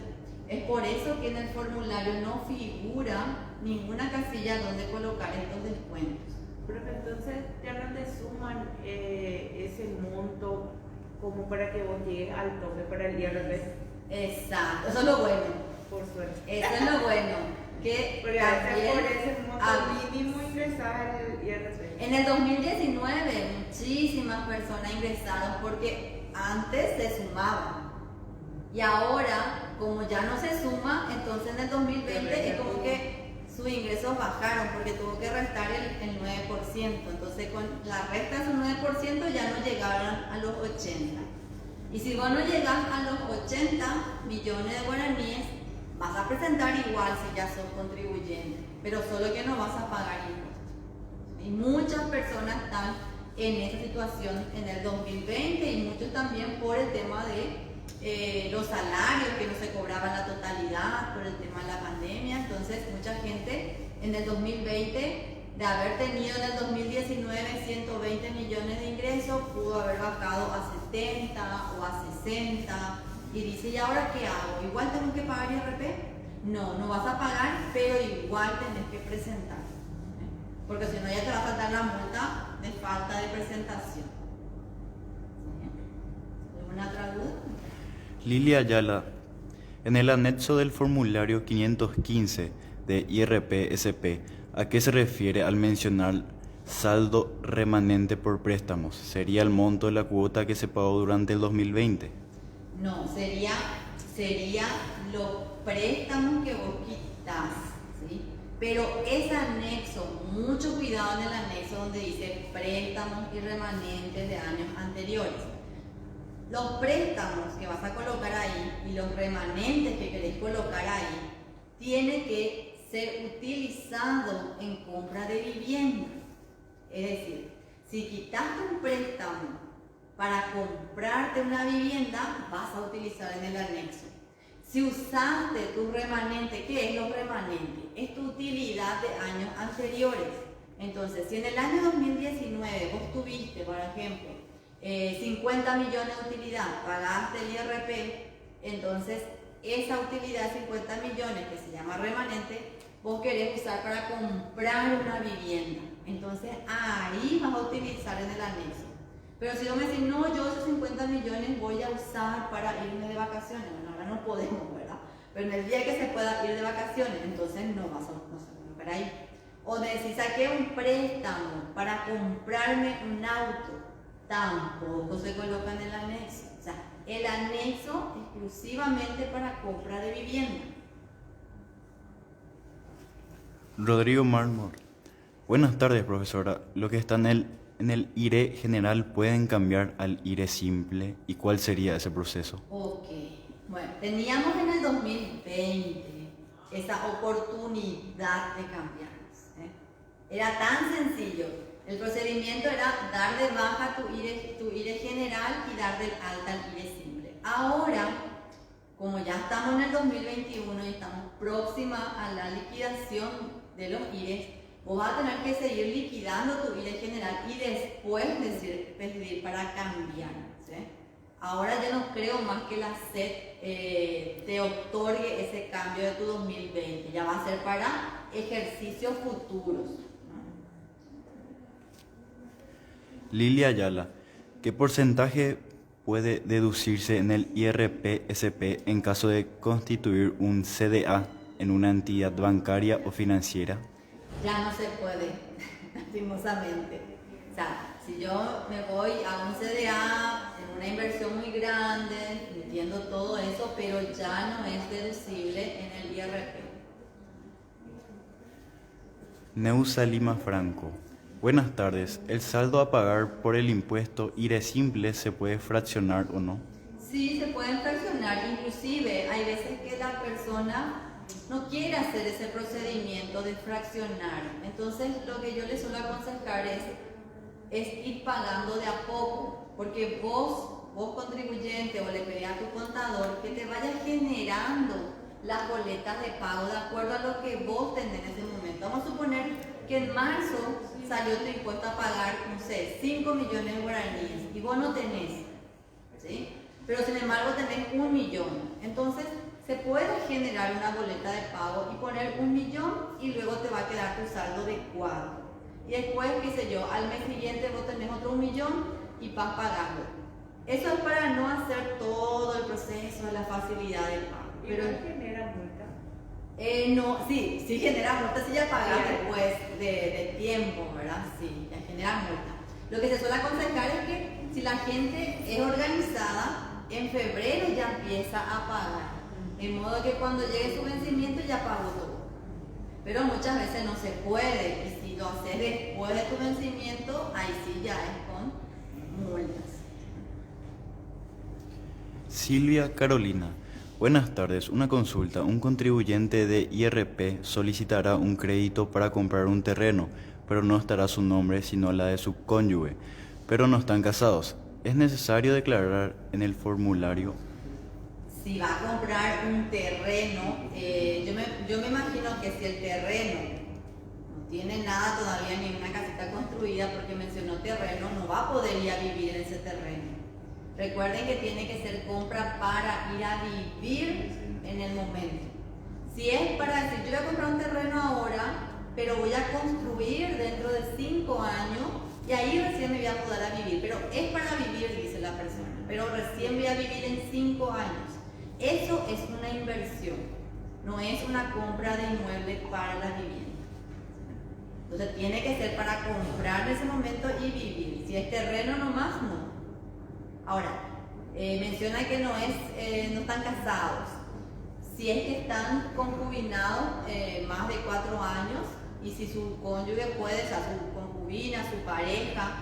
B: es por eso que en el formulario no figura ninguna casilla donde colocar estos descuentos.
D: Pero entonces ya no te suman ese monto como para que vos llegues al tope para el IRP.
B: Exacto, eso es lo bueno.
D: Por suerte.
B: Eso es lo bueno. Que
D: Porque a veces
B: también
D: por ese monto mínimo ingresar el IRP.
B: en el 2019 muchísimas personas ingresaron porque antes se sumaban. Y ahora, como ya no se suma, entonces en el 2020 es como que sus ingresos bajaron porque tuvo que restar el 9%. Entonces con la resta de su 9% ya no llegaron a los 80. Y si vos no llegás a los 80 millones de guaraníes, vas a presentar igual si ya sos contribuyente, pero solo que no vas a pagar impuestos. Y muchas personas están en esa situación en el 2020 y muchos también por el tema de los salarios que no se cobraban la totalidad por el tema de la pandemia. Entonces mucha gente en el 2020, de haber tenido en el 2019 120 millones de ingresos, pudo haber bajado a 70 o a 60 y dice, ¿y ahora qué hago? ¿Igual tengo que pagar IRP? No, no vas a pagar, pero igual tenés que presentar, porque si no ya te va a faltar la multa de falta de presentación. ¿Alguna otra duda?
C: Lilia Ayala, en el anexo del formulario 515 de IRP-SP, ¿a qué se refiere al mencionar saldo remanente por préstamos? ¿Sería el monto de la cuota que se pagó durante el 2020?
B: No, sería los préstamos que vos quitas, ¿sí? Pero ese anexo, mucho cuidado en el anexo donde dice préstamos y remanentes de años anteriores. Los préstamos que vas a colocar ahí y los remanentes que querés colocar ahí tiene que ser utilizado en compra de vivienda. Es decir, si quitaste un préstamo para comprarte una vivienda, vas a utilizar en el anexo. Si usaste tu remanente, ¿qué es los remanentes? Es tu utilidad de años anteriores. Entonces, si en el año 2019 vos tuviste, por ejemplo, 50 millones de utilidad, pagaste el IRP, entonces esa utilidad de 50 millones, que se llama remanente, vos querés usar para comprar una vivienda. Entonces ahí vas a utilizar en el anexo. Pero si vos me decís, no, yo esos 50 millones voy a usar para irme de vacaciones, bueno, ahora no podemos, ¿verdad? Pero en el día que se pueda ir de vacaciones, entonces no vas a colocar ahí. O decís, saqué un préstamo para comprarme un auto, tampoco se coloca en el anexo. O sea, el anexo exclusivamente para compra de vivienda.
C: Rodrigo Marmor. Buenas tardes, profesora. Lo que está en el IRE general pueden cambiar al IRE simple. ¿Y cuál sería ese proceso?
B: Ok. Bueno, teníamos en el 2020 esa oportunidad de cambiarnos. Era tan sencillo. El procedimiento era dar de baja tu IRE general y dar de alta el IRE simple. Ahora, como ya estamos en el 2021 y estamos próxima a la liquidación de los IRES, vos vas a tener que seguir liquidando tu IRE general y después decidir para cambiar, ¿sí? Ahora yo no creo más que la SED te otorgue ese cambio de tu 2020, ya va a ser para ejercicios futuros.
C: Lilia Ayala. ¿Qué porcentaje puede deducirse en el IRP-SP en caso de constituir un CDA en una entidad bancaria o financiera?
B: Ya no se puede, lastimosamente. O sea, si yo me voy a un CDA en una inversión muy grande, entiendo todo eso, pero ya no es deducible en el IRP.
C: Neusa Lima Franco. Buenas tardes. ¿El saldo a pagar por el impuesto IRE simple se puede fraccionar o no?
B: Sí, se pueden fraccionar. Inclusive hay veces que la persona no quiere hacer ese procedimiento de fraccionar. Entonces lo que yo les suelo aconsejar es ir pagando de a poco, porque vos contribuyente, o le pedís a tu contador que te vaya generando las boletas de pago de acuerdo a lo que vos tenés en ese momento. Vamos a suponer que en marzo salió tu impuesto a pagar, no sé, 5 millones de guaraníes y vos no tenés, ¿sí? Pero sin embargo tenés 1 millón. Entonces se puede generar una boleta de pago y poner 1 millón y luego te va a quedar tu saldo de 4. Y después, qué sé yo, al mes siguiente vos tenés otro 1 millón y vas pagando. Eso es para no hacer todo el proceso de la facilidad de pago.
D: Pero genera multa.
B: No, sí genera multa si ya pagas después de tiempo, ¿verdad? Sí, ya genera multa. Lo que se suele aconsejar es que si la gente es organizada, en febrero ya empieza a pagar. De modo que cuando llegue su vencimiento ya pagó todo. Pero muchas veces no se puede, y si lo haces después de tu vencimiento, ahí sí ya es con multas.
C: Silvia Carolina. Buenas tardes. Una consulta. Un contribuyente de IRP solicitará un crédito para comprar un terreno, pero no estará su nombre sino la de su cónyuge, pero no están casados. ¿Es necesario declarar en el formulario?
B: Si va a comprar un terreno, yo me imagino que si el terreno no tiene nada todavía, ni una casita construida, porque mencionó terreno, no va a poder ir a vivir en ese terreno. Recuerden que tiene que ser compra para ir a vivir en el momento. Si es para decir, yo voy a comprar un terreno ahora, pero voy a construir dentro de 5 años y ahí recién me voy a poder a vivir. Pero es para vivir, dice la persona, pero recién voy a vivir en 5 años. Eso es una inversión, no es una compra de inmueble para la vivienda. Entonces tiene que ser para comprar en ese momento y vivir. Si es terreno nomás, no. Ahora, menciona que no están casados. Si es que están concubinados más de 4 años y si su cónyuge puede, o sea, su concubina, su pareja,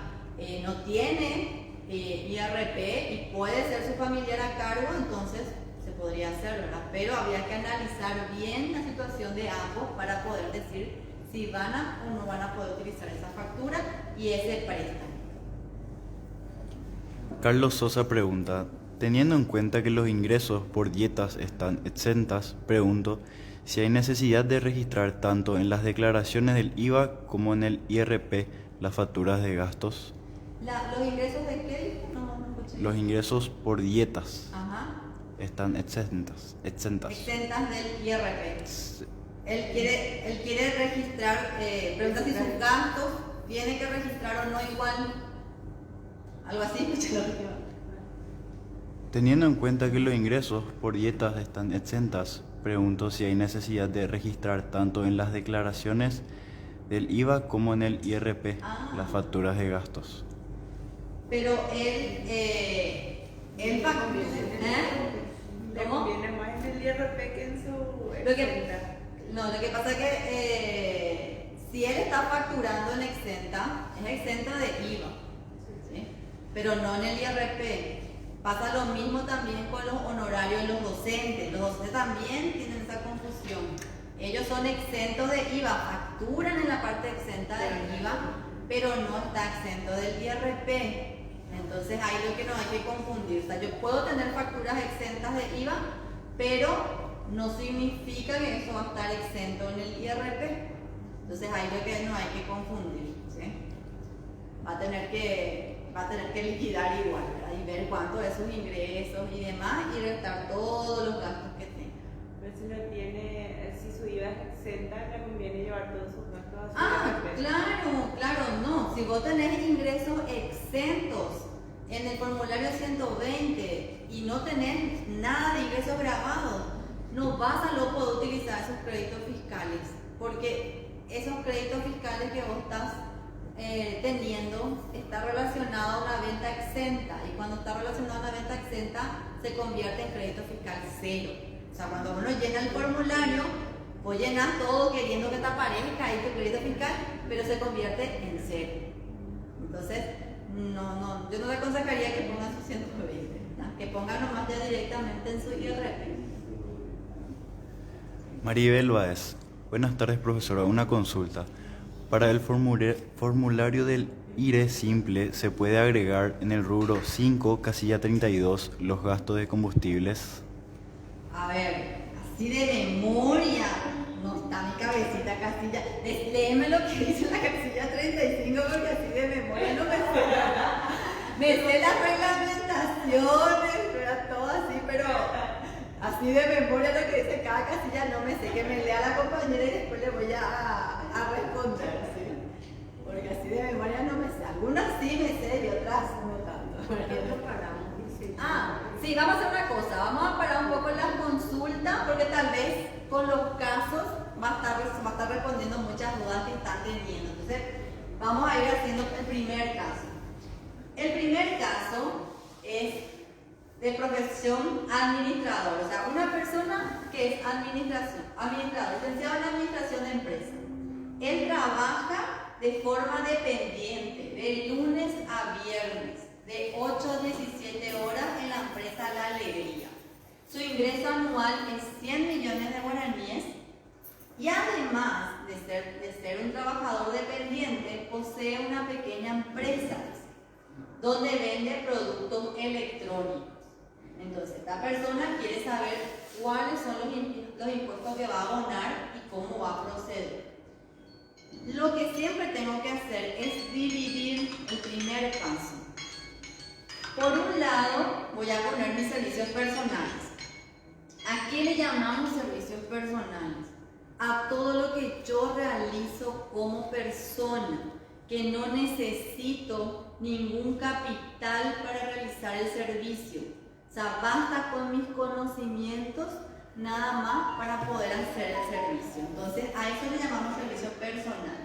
B: no tiene IRP y puede ser su familiar a cargo, entonces se podría hacer, ¿verdad? Pero habría que analizar bien la situación de ambos para poder decir si van a o no van a poder utilizar esa factura y ese préstamo.
C: Carlos Sosa pregunta, teniendo en cuenta que los ingresos por dietas están exentas, pregunto si hay necesidad de registrar tanto en las declaraciones del IVA como en el IRP las facturas de gastos.
B: ¿Los ingresos de qué? No escuché.
C: Los ingresos por dietas
B: Ajá.
C: están exentas.
B: Exentas del IRP. Él quiere registrar, pregunta si sus gastos tiene que registrar o no igual. Algo así, escuché lo que
C: Teniendo en cuenta que los ingresos por dietas están exentas, pregunto si hay necesidad de registrar tanto en las declaraciones del IVA como en el IRP las facturas de gastos.
B: Pero él
D: Le
B: ¿cómo?
D: conviene más en el IRP que en su
B: Lo que pasa es que si él está facturando en exenta, es exenta de IVA, ¿sí? Pero no en el IRP. Pasa lo mismo también con los honorarios de los docentes. Los docentes también tienen esa confusión. Ellos son exentos de IVA, facturan en la parte exenta del IVA, pero no está exento del IRP. Entonces ahí lo que no hay que confundir. O sea, yo puedo tener facturas exentas de IVA, pero no significa que eso va a estar exento en el IRP. Entonces ahí lo que no hay que confundir, ¿sí? Va a tener que liquidar igual, ¿verdad? Y ver cuánto es sus ingresos y demás y restar todos los gastos que tenga.
D: Pero si su IVA es exenta, le conviene llevar todos sus gastos a su IRP.
B: Claro, no. Si vos tenés ingresos exentos en el formulario 120 y no tenés nada de ingresos grabados, no vas a lo poder utilizar esos créditos fiscales, porque esos créditos fiscales que vos estás teniendo está relacionado a una venta exenta, y cuando está relacionado a una venta exenta se convierte en crédito fiscal cero. O sea, cuando uno llena el formulario, vos llenas todo queriendo que te aparezca ahí tu crédito fiscal, pero se convierte en cero. Entonces, yo no le aconsejaría que pongan su 120, ¿no? Que pongan nomás ya directamente en su IRP.
C: Maribel Báez, buenas tardes profesora, una consulta. Para el formulario del IRE simple, ¿se puede agregar en el rubro 5, casilla 32, los gastos de combustibles?
B: A ver, así de memoria, no está mi cabecita casilla. Léeme lo que dice la casilla 35 porque así de memoria no me sé. Me sé las reglamentaciones, ¿verdad? Todo así, pero así de memoria lo que dice cada casilla no me sé. Que me lea la compañera y después le voy a responder, ¿sí? Porque así de memoria no me sé. Algunas sí me sé y otras no tanto. Sí, vamos a hacer una cosa, vamos a parar un poco las consultas porque tal vez con los casos va a estar respondiendo muchas dudas que están teniendo. Entonces, vamos a ir haciendo el primer caso. El primer caso es de profesión administrador, o sea, una persona que es administrador, licenciado en administración de empresas. Él trabaja de forma dependiente, de lunes a viernes, de 8 a 17 horas en la empresa La Alegría. Su ingreso anual es 100 millones de guaraníes y además de ser un trabajador dependiente, posee una pequeña empresa donde vende productos electrónicos. Entonces, esta persona quiere saber cuáles son los impuestos que va a abonar y cómo va a proceder. Lo que siempre tengo que hacer es dividir el primer paso. Por un lado, voy a poner mis servicios personales. ¿A qué le llamamos servicios personales? A todo lo que yo realizo como persona, que no necesito ningún capital para realizar el servicio. O sea, basta con mis conocimientos nada más para poder hacer el servicio. Entonces, a eso le llamamos servicio personal.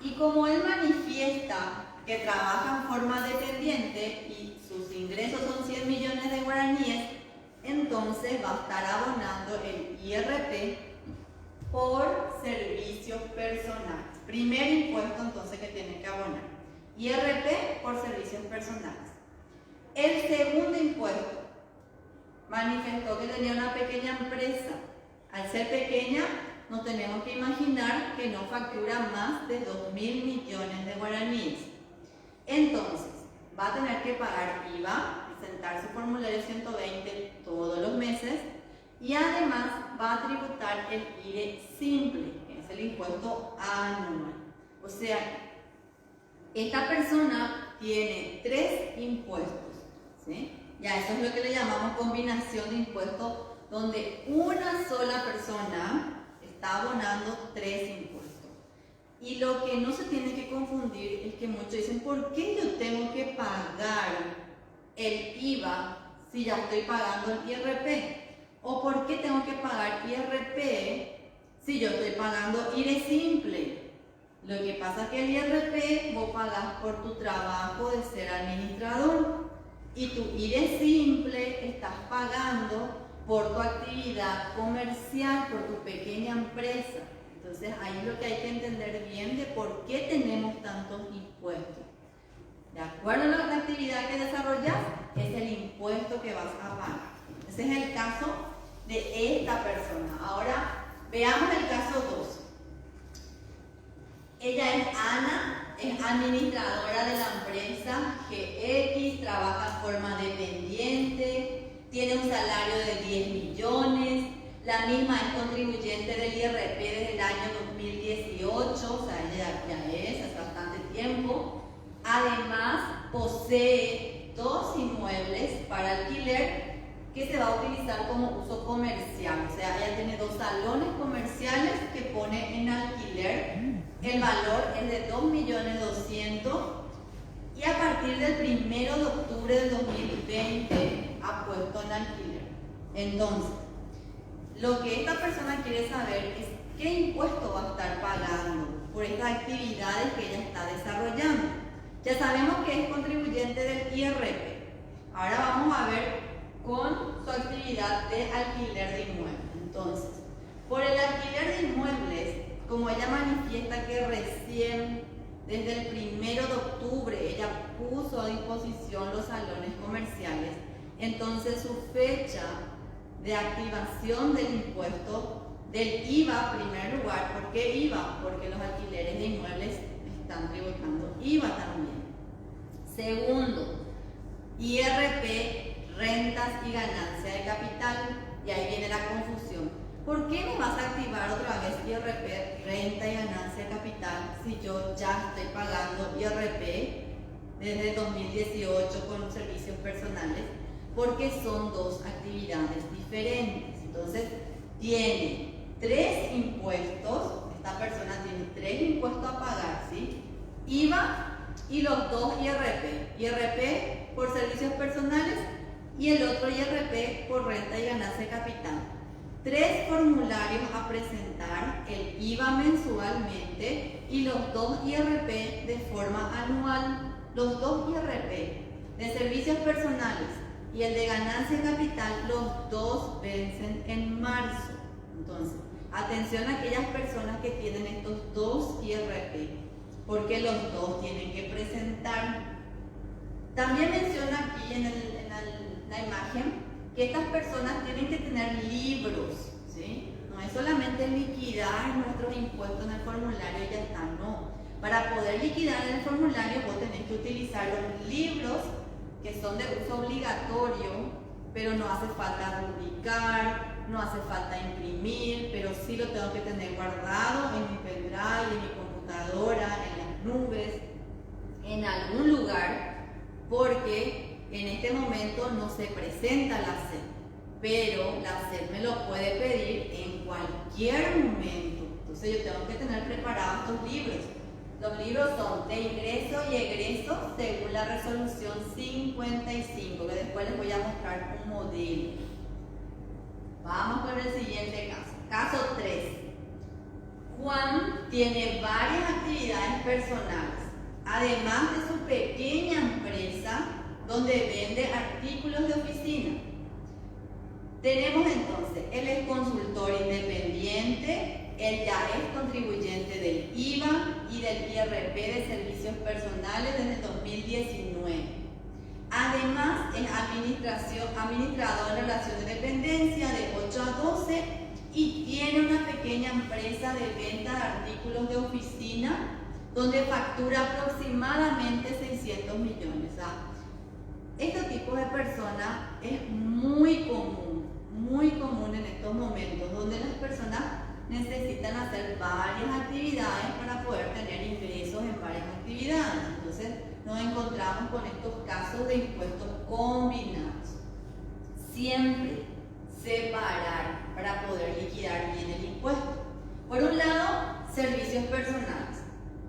B: Y como él manifiesta que trabaja en forma dependiente y sus ingresos son 100 millones de guaraníes, entonces va a estar abonando el IRP por servicios personales. Primer impuesto entonces que tiene que abonar. IRP por servicios personales. El segundo impuesto, manifestó que tenía una pequeña empresa. Al ser pequeña, nos tenemos que imaginar que no factura más de 2.000 millones de guaraníes. Entonces, va a tener que pagar IVA, presentar su formulario 120 todos los meses y además va a tributar el IRE simple, que es el impuesto anual. O sea, esta persona tiene 3 impuestos, ¿sí? Ya eso es lo que le llamamos combinación de impuestos, donde una sola persona está abonando 3 impuestos. Y lo que no se tiene que confundir es que muchos dicen, ¿por qué yo tengo que pagar el IVA si ya estoy pagando el IRP? ¿O por qué tengo que pagar IRP si yo estoy pagando IRE simple? Lo que pasa es que el IRP vos pagás por tu trabajo de ser administrador y tu IRE simple estás pagando por tu actividad comercial, por tu pequeña empresa. Entonces ahí lo que hay que entender bien de por qué tenemos tantos impuestos. De acuerdo a la actividad que desarrollas, es el impuesto que vas a pagar. Ese es el caso de esta persona. Ahora veamos el caso 2. Ella es Ana, es administradora de la empresa GX, trabaja en forma dependiente, tiene un salario de 10 millones, la misma es contribuyente del IRP desde el año 2018, o sea, ella ya es hace bastante tiempo. Además, posee 2 inmuebles para alquiler que se va a utilizar como uso comercial, o sea, ella tiene 2 salones comerciales que pone en alquiler. El valor es de 2.200.000 y a partir del 1 de octubre del 2020 ha puesto en alquiler. Entonces, lo que esta persona quiere saber es qué impuesto va a estar pagando por estas actividades que ella está desarrollando. Ya sabemos que es contribuyente del IRP. Ahora vamos a ver con su actividad de alquiler de inmuebles. Entonces, por el alquiler de inmuebles, como ella manifiesta que recién desde el 1 de octubre ella puso a disposición los salones comerciales, entonces su fecha de activación del impuesto del IVA, en primer lugar. ¿Por qué IVA? Porque los alquileres de inmuebles están tributando IVA también. Segundo, IRP, rentas y ganancia de capital. Y ahí viene la confusión. ¿Por qué me vas a activar otra vez IRP, renta y ganancia de capital, si yo ya estoy pagando IRP desde 2018 con servicios personales? Porque son 2 actividades diferentes. Entonces, tiene 3 impuestos, esta persona tiene 3 impuestos a pagar, ¿sí? IVA y los 2 IRP. IRP por servicios personales y el otro IRP por renta y ganancia de capital. 3 formularios a presentar, el IVA mensualmente y los 2 IRP de forma anual. Los 2 IRP de servicios personales y el de ganancia de capital, los 2 vencen en marzo. Entonces, atención a aquellas personas que tienen estos 2 IRP, porque los 2 tienen que presentar. También menciona aquí en la imagen que estas personas tienen que tener libros, ¿sí? No es solamente liquidar nuestros impuestos en el formulario y ya está, no. Para poder liquidar en el formulario vos tenés que utilizar los libros que son de uso obligatorio, pero no hace falta rubricar, no hace falta imprimir, pero sí lo tengo que tener guardado en mi pendrive, en mi computadora, en las nubes, en algún lugar, porque en este momento no se presenta la SED, pero la SED me lo puede pedir en cualquier momento. Entonces yo tengo que tener preparados estos libros. Los libros son de ingreso y egreso según la resolución 55, que después les voy a mostrar un modelo. Vamos con el siguiente caso. Caso 3. Juan tiene varias actividades personales, además de su pequeña empresa donde vende artículos de oficina. Tenemos entonces, él es consultor independiente, él ya es contribuyente del IVA y del IRP de servicios personales desde el 2019. Además, es administrador en relación de dependencia de 8 a 12 y tiene una pequeña empresa de venta de artículos de oficina donde factura aproximadamente 600 millones. Este tipo de persona es muy común en estos momentos, donde las personas necesitan hacer varias actividades para poder tener ingresos en varias actividades. Entonces nos encontramos con estos casos de impuestos combinados. Siempre separar para poder liquidar bien el impuesto. Por un lado, servicios personales,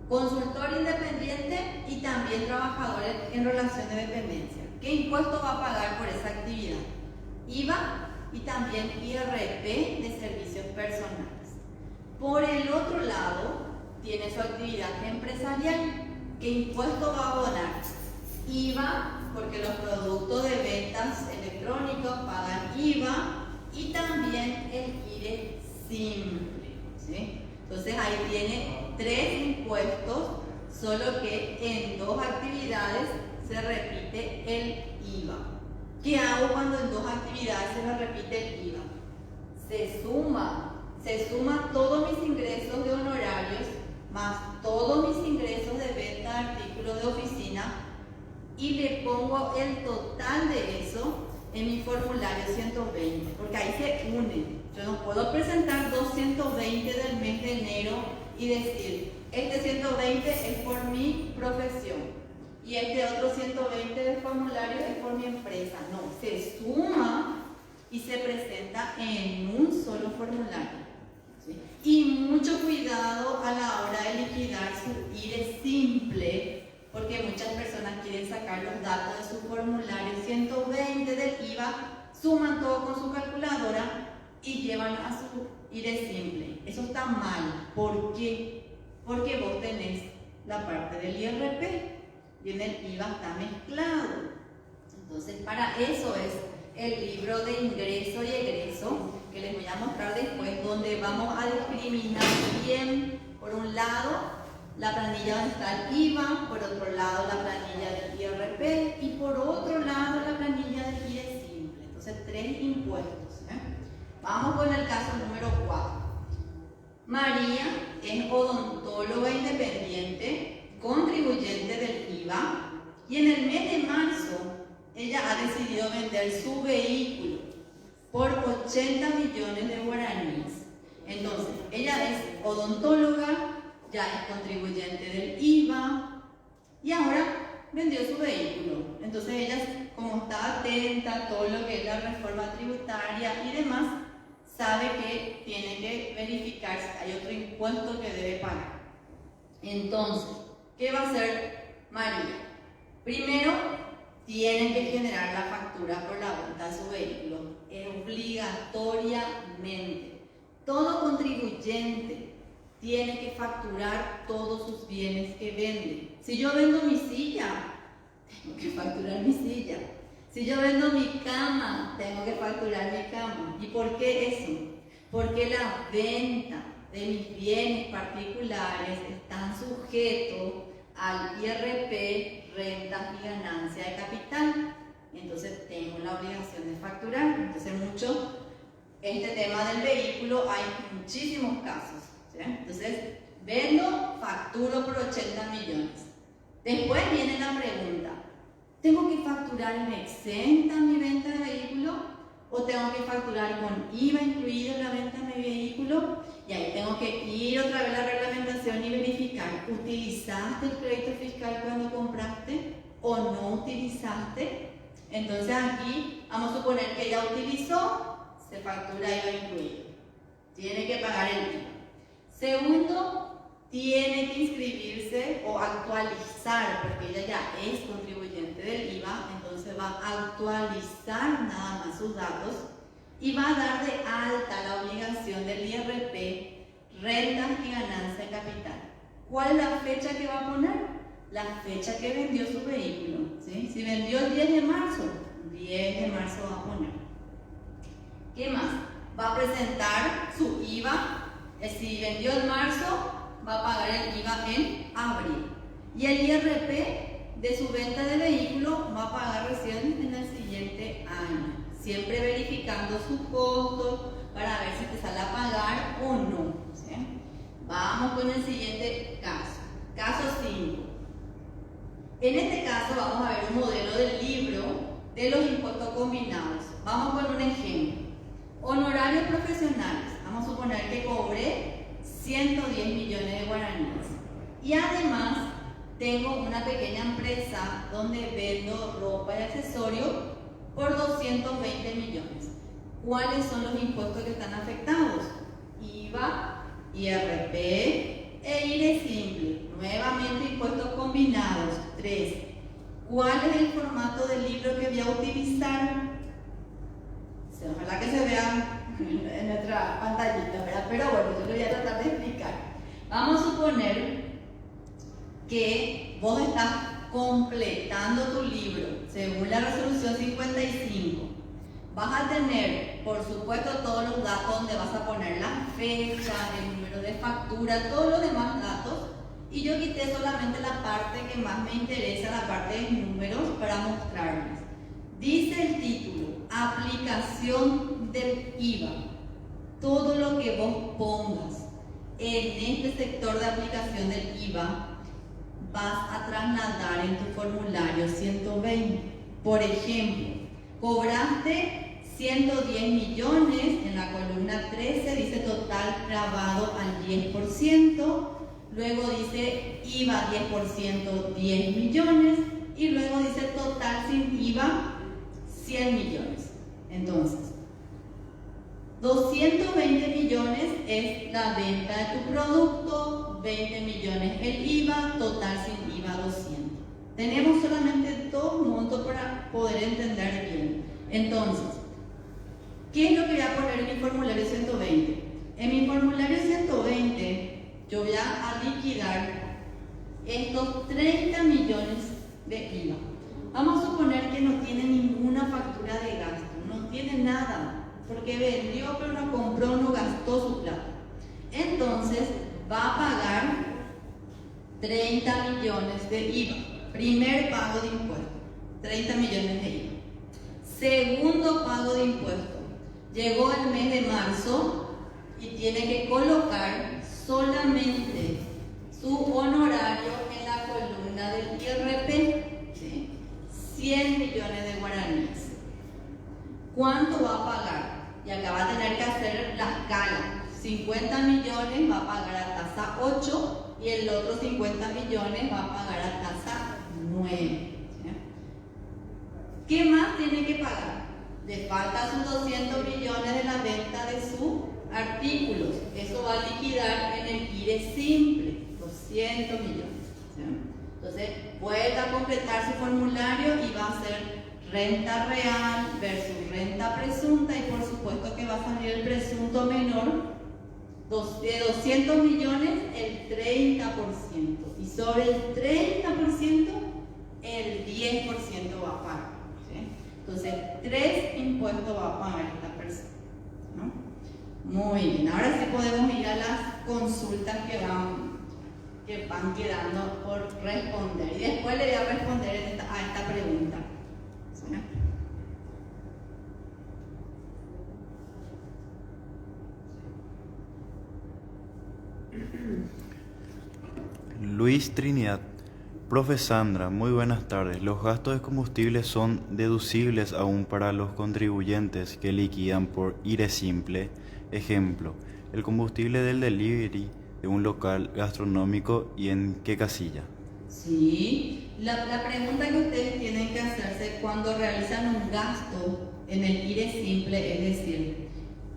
B: consultor independiente y también trabajador en relación de dependencia. ¿Qué impuesto va a pagar por esa actividad? IVA y también IRP de servicios personales. Por el otro lado, tiene su actividad empresarial. ¿Qué impuesto va a abonar? IVA, porque los productos de ventas electrónicos pagan IVA, y también el IRE simple, ¿sí? Entonces ahí tiene 3 impuestos, solo que en 2 actividades se repite el IVA. ¿Qué hago cuando en 2 actividades se me repite el IVA? Se suma todos mis ingresos de honorarios más todos mis ingresos de venta de artículos de oficina y le pongo el total de eso en mi formulario 120, porque ahí se unen. Yo no puedo presentar 220 del mes de enero y decir, este 120 es por mi profesión y este otro 120 del formulario es por mi empresa. No, se suma y se presenta en un solo formulario. ¿Sí? Y mucho cuidado a la hora de liquidar su IRE simple, porque muchas personas quieren sacar los datos de su formulario 120 del IVA, suman todo con su calculadora y llevan a su IRE simple. Eso está mal. ¿Por qué? Porque vos tenés la parte del IRP y en el IVA está mezclado. Entonces, para eso es el libro de ingreso y egreso, que les voy a mostrar después, donde vamos a discriminar bien, por un lado, la planilla donde está el IVA, por otro lado la planilla del IRP y por otro lado la planilla del IRE simple. Entonces 3 impuestos. Vamos con el caso número 4. María es odontóloga independiente, contribuyente del IVA, y en el mes de marzo ella ha decidido vender su vehículo por 80 millones de guaraníes. Entonces ella es odontóloga, ya es contribuyente del IVA y ahora vendió su vehículo. Entonces ella, como está atenta a todo lo que es la reforma tributaria y demás, sabe que tiene que verificar si hay otro impuesto que debe pagar. Entonces, ¿qué va a hacer María? Primero, tiene que generar la factura por la venta de su vehículo, obligatoriamente. Todo contribuyente tiene que facturar todos sus bienes que vende. Si yo vendo mi silla, tengo que facturar mi silla. Si yo vendo mi cama, tengo que facturar mi cama. ¿Y por qué eso? Porque la venta de mis bienes particulares están sujetos al IRP, rentas y ganancia de capital. Entonces tengo la obligación de facturar. Entonces este tema del vehículo hay muchísimos casos. ¿Sí? Entonces, vendo, facturo por 80 millones. Después viene la pregunta, ¿tengo que facturar en exenta mi venta de vehículo? ¿O tengo que facturar con IVA incluido en la venta de mi vehículo? Y ahí tengo que ir otra vez a la reglamentación y verificar, ¿utilizaste el crédito fiscal cuando compraste o no utilizaste? Entonces aquí vamos a suponer que ella utilizó, se factura IVA incluido. Tiene que pagar el IVA. Segundo, tiene que inscribirse o actualizar, porque ella ya es contribuyente del IVA, entonces va a actualizar nada más sus datos y va a dar de alta la obligación del IRP, rentas y ganancia de capital. ¿Cuál es la fecha que va a poner? La fecha que vendió su vehículo. ¿Sí? Si vendió el 10 de marzo, 10 de marzo va a poner. ¿Qué más? Va a presentar su IVA. Si vendió en marzo, va a pagar el IVA en abril. Y el IRP de su venta de vehículo va a pagar recién en el siguiente año. Siempre verificando sus costos para ver si te sale a pagar o no. ¿Sí? Vamos con el siguiente caso. Caso En este caso vamos a ver un modelo del libro de los impuestos combinados. Vamos con un ejemplo. Honorarios profesionales. Vamos a suponer que cobré 110 millones de guaraníes. Y además tengo una pequeña empresa donde vendo ropa y accesorios por 220 millones. ¿Cuáles son los impuestos que están afectados? IVA, IRP e IRE simple. Nuevamente impuestos combinados. 3. ¿Cuál es el formato del libro que voy a utilizar? Ojalá que se vea en nuestra pantallita, ¿verdad? Pero bueno, yo le voy a tratar de explicar. Vamos a suponer que vos estás completando tu libro según la resolución 55. Vas a tener, por supuesto, todos los datos donde vas a poner la fecha, el número de factura, todos los demás datos. Y yo quité solamente la parte que más me interesa, la parte de números, para mostrarles. Dice el título, aplicación del IVA. Todo lo que vos pongas en este sector de aplicación del IVA, vas a trasladar en tu formulario 120. Por ejemplo, cobraste 110 millones, en la columna 13 dice total grabado al 10%, luego dice IVA 10%, 10 millones, y luego dice total sin IVA 100 millones. Entonces, 220 millones es la venta de tu producto, 20 millones el IVA, total sin IVA 200. Tenemos solamente dos montos para poder entender bien. Entonces, ¿qué es lo que voy a poner en mi formulario 120? En mi formulario 120 yo voy a liquidar estos 30 millones de IVA. Vamos a suponer que no tiene ninguna factura de gasto, no tiene nada, porque vendió pero no compró, no gastó su plata. Entonces va a pagar 30 millones de IVA. Primer pago de impuesto, 30 millones de IVA. Segundo pago de impuesto. Llegó el mes de marzo y tiene que colocar solamente su honorario en la columna del IRP, ¿sí? 100 millones de guaraníes. ¿Cuánto va a pagar? Y acá va a tener que hacer la escala. 50 millones va a pagar a tasa 8 y el otro 50 millones va a pagar a tasa 9. ¿Sí? ¿Qué más tiene que pagar? Le falta sus 200 millones de la venta de sus artículos. Eso va a liquidar en el IRE simple, 200 millones. ¿Sí? Entonces, vuelve a completar su formulario y va a hacer renta real versus renta presunta, y por supuesto que va a salir el presunto menor de 200 millones, el 30%, y sobre el 30% el 10% va a pagar. ¿Sí? Entonces 3 impuestos va a pagar esta persona, ¿no? Muy bien, ahora sí podemos ir a las consultas que van quedando por responder, y después le voy a responder a esta pregunta. ¿Sí?
C: Luis Trinidad. Profe Sandra, muy buenas tardes. Los gastos de combustible son deducibles aún para los contribuyentes que liquidan por IRE simple. Ejemplo, el combustible del delivery de un local gastronómico, ¿y en qué casilla?
B: Sí, la pregunta que ustedes tienen que hacerse cuando realizan un gasto en el IRE simple es decir,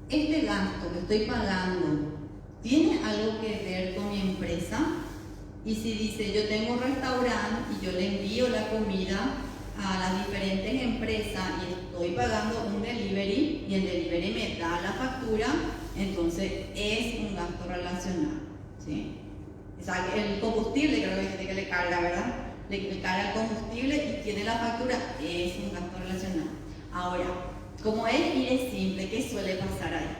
B: ¿este gasto que estoy pagando tiene algo que ver con mi empresa? Y si dice, yo tengo un restaurante y yo le envío la comida a las diferentes empresas y estoy pagando un delivery y el delivery me da la factura, entonces es un gasto relacionado, ¿sí? O sea, el combustible, creo que le carga, ¿verdad? Le carga el combustible y tiene la factura, es un gasto relacionado. Ahora, como es IRE simple, ¿qué suele pasar ahí?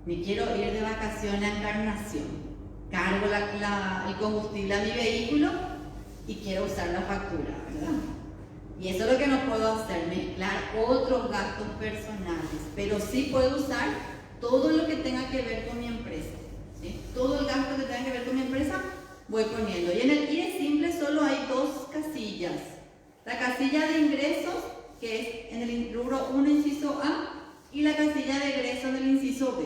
B: Me quiero ir de vacaciones a Encarnación, cargo el combustible a mi vehículo y quiero usar la factura, ¿verdad? Y eso es lo que no puedo hacer, mezclar otros gastos personales, pero sí puedo usar todo lo que tenga que ver con mi empresa, ¿sí? Todo el gasto que tenga que ver con mi empresa voy poniendo. Y en el IRE simple solo hay dos casillas. La casilla de ingresos, que es en el rubro 1, inciso A, y la casilla de egresos en el inciso B.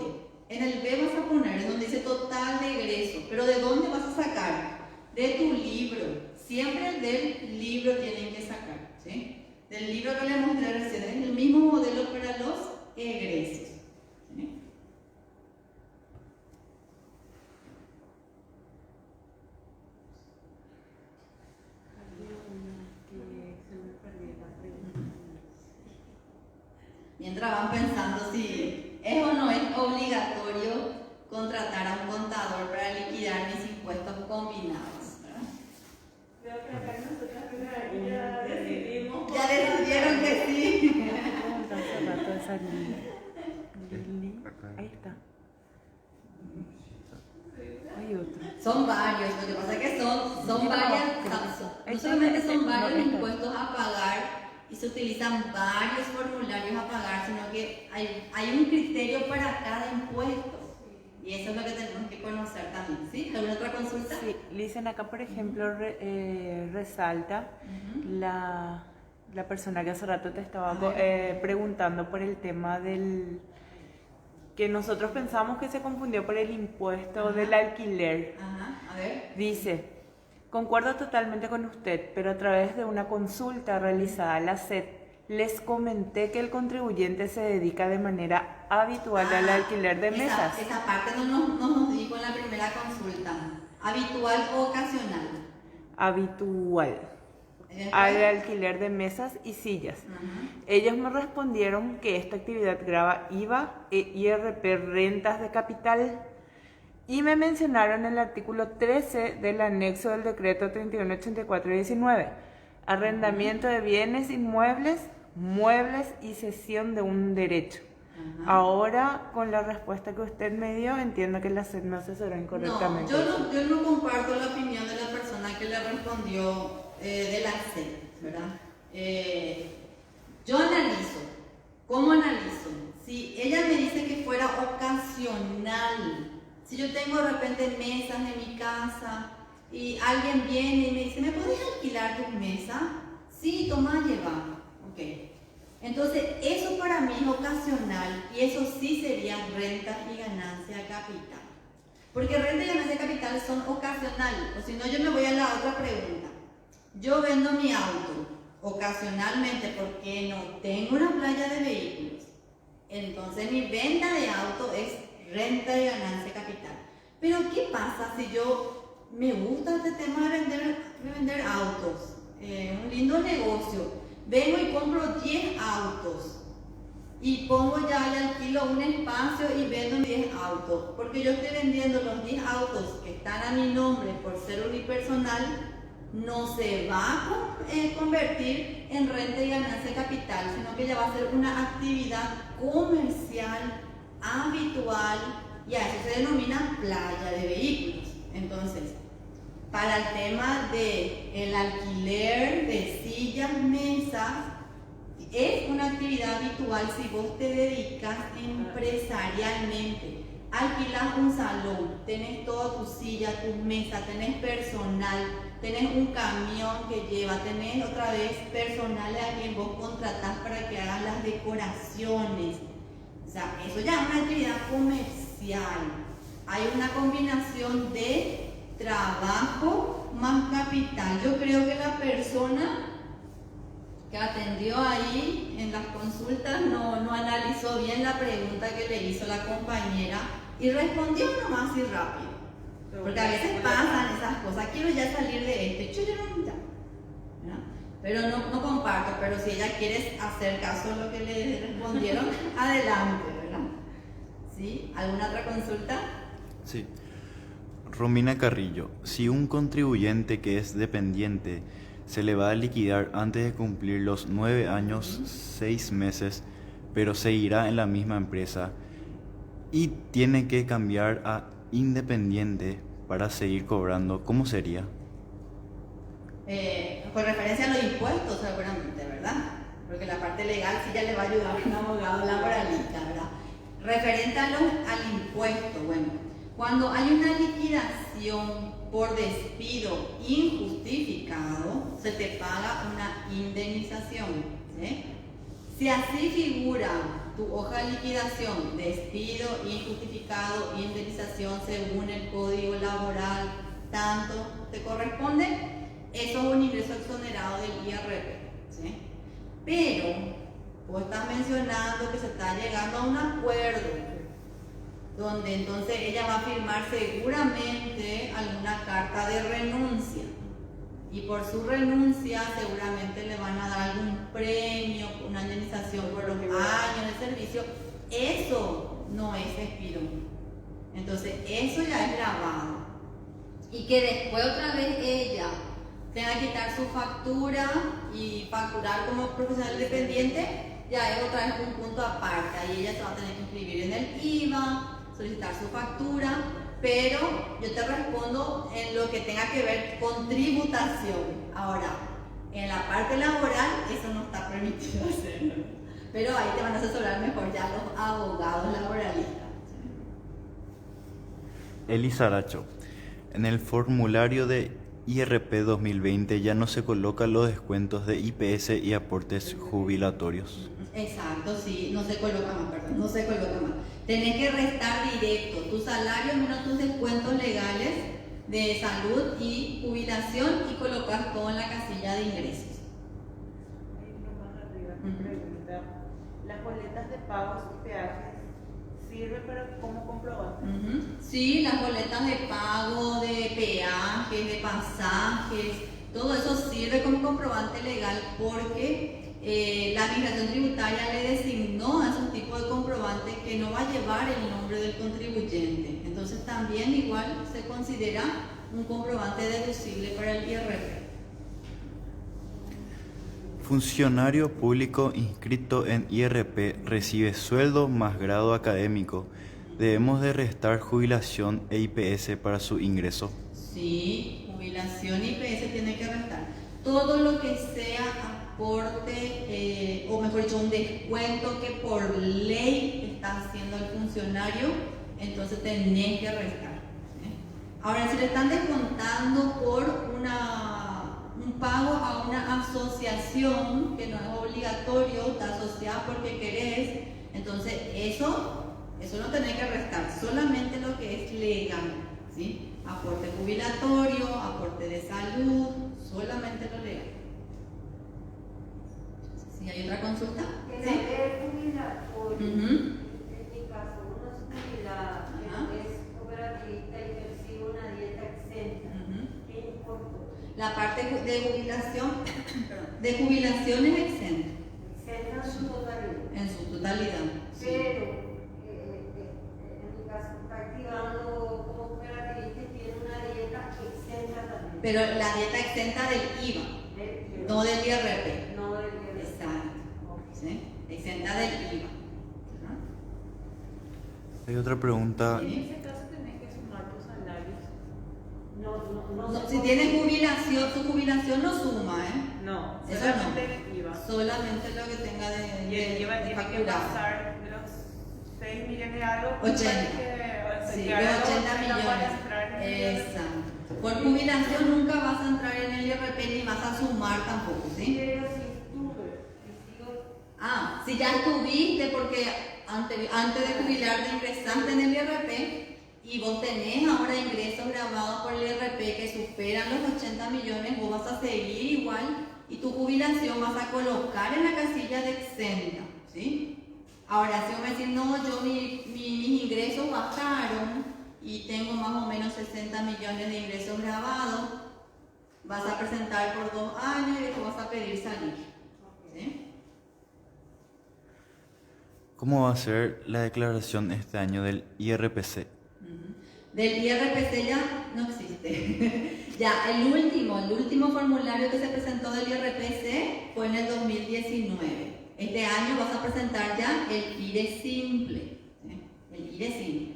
B: En el B vas a poner, en donde dice total de egresos. Pero ¿de dónde vas a sacar? De tu libro. Siempre del libro tienen que sacar, ¿sí? Del libro que les mostré recién. Es el mismo modelo para los egresos, ¿sí? Mientras van pensando si es o no es obligatorio contratar a un contador para liquidar mis impuestos combinados, ¿verdad?
D: Creo que acá nosotros ya decidimos.
B: Ya decidieron que sí.
D: Hace rato esa Lili. Ahí está. Hay otro.
B: Son varios, lo que pasa es que son varias, no solamente son varios impuestos a pagar y se utilizan varios formularios a pagar, sino que hay un criterio para cada impuesto. Y eso es lo que tenemos que conocer también, ¿sí? ¿Alguna otra consulta?
D: Sí, dicen acá, por ejemplo, resalta la persona que hace rato te estaba preguntando por el tema del que nosotros pensamos que se confundió por el impuesto del alquiler.
B: Ajá, a ver.
D: Dice, concuerdo totalmente con usted, pero a través de una consulta realizada a la SED, les comenté que el contribuyente se dedica de manera habitual al alquiler de mesas.
B: Esa parte no nos dijo en la primera consulta. ¿Habitual o ocasional?
D: Habitual. Al alquiler de mesas y sillas. Ellos me respondieron que esta actividad grava IVA e IRP rentas de capital y me mencionaron el artículo 13 del anexo del decreto 3184/19, arrendamiento de bienes inmuebles, muebles y cesión de un derecho. Ahora, con la respuesta que usted me dio, entiendo que la SED me asesoró incorrectamente.
B: No, yo no comparto la opinión de la persona que le respondió de la SED, ¿verdad? Yo analizo. ¿Cómo analizo? Si ella me dice que fuera ocasional, si yo tengo de repente mesas en mi casa y alguien viene y me dice, ¿me podés alquilar tus mesas? Sí, toma, lleva. Ok. Entonces, eso para mí es ocasional y eso sí sería renta y ganancia capital. Porque renta y ganancia capital son ocasionales. O si no, yo me voy a la otra pregunta. Yo vendo mi auto ocasionalmente porque no tengo una playa de vehículos. Entonces, mi venta de auto es renta y ganancia capital. Pero, ¿qué pasa si yo me gusta este tema de vender autos? Un lindo negocio. Vengo y compro 10 autos y pongo ya al alquilo un espacio y vendo 10 autos, porque yo estoy vendiendo los 10 autos que están a mi nombre por ser unipersonal, no se va a convertir en renta y ganancia capital, sino que ya va a ser una actividad comercial habitual y a eso se denomina playa de vehículos. Entonces, para el tema del alquiler de sillas, mesas, es una actividad habitual si vos te dedicas empresarialmente. Alquilas un salón, tenés toda tu silla, tus mesas, tenés personal, tenés un camión que lleva, tenés otra vez personal a quien vos contratás para que hagan las decoraciones. O sea, eso ya es una actividad comercial. Hay una combinación de trabajo más capital. Yo creo que la persona que atendió ahí en las consultas no analizó bien la pregunta que le hizo la compañera y respondió nomás así rápido. Porque a veces pasan esas cosas, quiero ya salir de esto, pero no comparto, pero si ella quiere hacer caso a lo que le respondieron, adelante, ¿verdad? ¿Sí? ¿Alguna otra consulta?
C: Sí. Romina Carrillo, si un contribuyente que es dependiente se le va a liquidar antes de cumplir los 9 años, 6 meses, pero seguirá en la misma empresa y tiene que cambiar a independiente para seguir cobrando, ¿cómo sería?
B: Con referencia a los impuestos seguramente, ¿verdad? Porque la parte legal sí ya le va a ayudar a un abogado laboralista, ¿verdad? Referente al impuesto, bueno, Cuando hay una liquidación por despido injustificado, se te paga una indemnización. ¿Sí? Si así figura tu hoja de liquidación, despido injustificado, indemnización según el código laboral, tanto te corresponde, eso es un ingreso exonerado del IRP. ¿Sí? Pero vos estás mencionando que se está llegando a un acuerdo donde entonces ella va a firmar seguramente alguna carta de renuncia y por su renuncia seguramente le van a dar algún premio, una indemnización por los años de servicio. Eso no es despido. Entonces eso ya es grabado. Y que después otra vez ella tenga que quitar su factura y facturar como profesional dependiente, ya es otra vez un punto aparte. Ahí ella se va a tener que inscribir en el IVA, solicitar su factura, pero yo te respondo en lo que tenga que ver con tributación. Ahora, en la parte laboral, eso no está permitido hacerlo, pero ahí te van a asesorar mejor ya los abogados laboralistas.
C: Elisa Aracho, en el formulario de IRP 2020 ya no se colocan los descuentos de IPS y aportes jubilatorios.
B: Exacto, sí, no se coloca más, perdón, no se coloca más. Tenés que restar directo tu salario menos tus descuentos legales de salud y jubilación y colocar todo en la casilla de ingresos.
D: Ahí nomás arriba me pregunta, ¿las boletas de pagos y peajes sirven como comprobante?
B: Sí, las boletas de pago, de peajes, de pasajes, todo eso sirve como comprobante legal porque la administración tributaria le designó a esos tipos de comprobantes que no va a llevar el nombre del contribuyente. Entonces también igual se considera un comprobante deducible para el IRP.
C: Funcionario público inscrito en IRP recibe sueldo más grado académico. ¿Debemos de restar jubilación e IPS para su ingreso?
B: Sí, jubilación y IPS tiene que restar. Todo lo que sea aporte, o mejor dicho, un descuento que por ley está haciendo el funcionario, entonces tenés que restar. Ahora, si le están descontando por un pago a una asociación que no es obligatorio, está asociada porque querés, entonces eso no tenés que restar, solamente lo que es legal, ¿sí? Aporte jubilatorio, aporte de salud, solamente lo legal. ¿Sí hay otra consulta?
A: El
B: ¿Sí?
A: haber jubilatorio,
B: Ujú.
A: en mi caso, uno es jubilado,
B: Ajá.
A: que es cooperativista y percibe una dieta exenta. ¿Qué importa?
B: La parte de jubilación, de jubilación es exenta
A: Exenta en su totalidad.
B: en su totalidad. Sí.
A: Pero, en mi caso, está activando como cooperativista y tiene una dieta exenta también.
B: Pero la dieta exenta del IVA, no del IRP.
A: No del IRP.
B: Exacto. ¿Sí? Exenta del IVA. Ajá.
C: Hay otra pregunta.
D: En ese caso tenés que sumar tus salarios.
B: No, si tiene jubilación, su jubilación no suma, ¿eh?
D: No,
B: Eso
D: solamente
B: no.
D: el IVA.
B: Solamente lo que tenga
D: Y el IVA
B: de
D: tiene que
B: facturado.
D: pasar de los 6 millones de algo.
B: 80.
D: Sí,
B: Sí,
D: llegar
B: de
D: a los
B: 80
D: para
B: millones.
D: entrar en el
B: Exacto. Por jubilación nunca vas a entrar en el IRP ni vas a sumar tampoco, ¿sí?
A: Pero si estuve y sigo.
B: Ah, si ya estuviste porque antes de jubilarte ingresaste en el IRP y vos tenés ahora ingresos grabados por el IRP que superan los 80 millones, vos vas a seguir igual y tu jubilación vas a colocar en la casilla de exenta, ¿sí? Ahora, si vos me decís, no, yo mis ingresos bajaron y tengo más o menos 60 millones de ingresos grabados, vas a presentar por 2 años y después vas a pedir salir, ¿sí?
C: ¿Cómo va a ser la declaración este año del IRPC?
B: Del IRPC ya no existe. Ya, el último formulario que se presentó del IRPC fue en el 2019. Este año vas a presentar ya el IRE simple. ¿Sí? El IRE simple.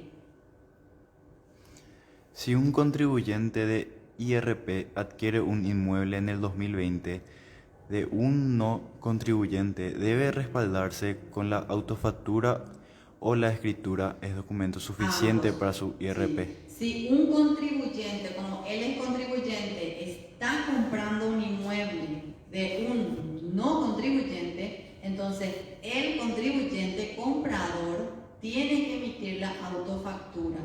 C: Si un contribuyente de IRP adquiere un inmueble en el 2020 de un no contribuyente, ¿debe respaldarse con la autofactura o la escritura es documento suficiente para su IRP?
B: Si un contribuyente, como él es contribuyente, está comprando un inmueble de un no contribuyente, entonces el contribuyente comprador tiene que emitir la autofactura.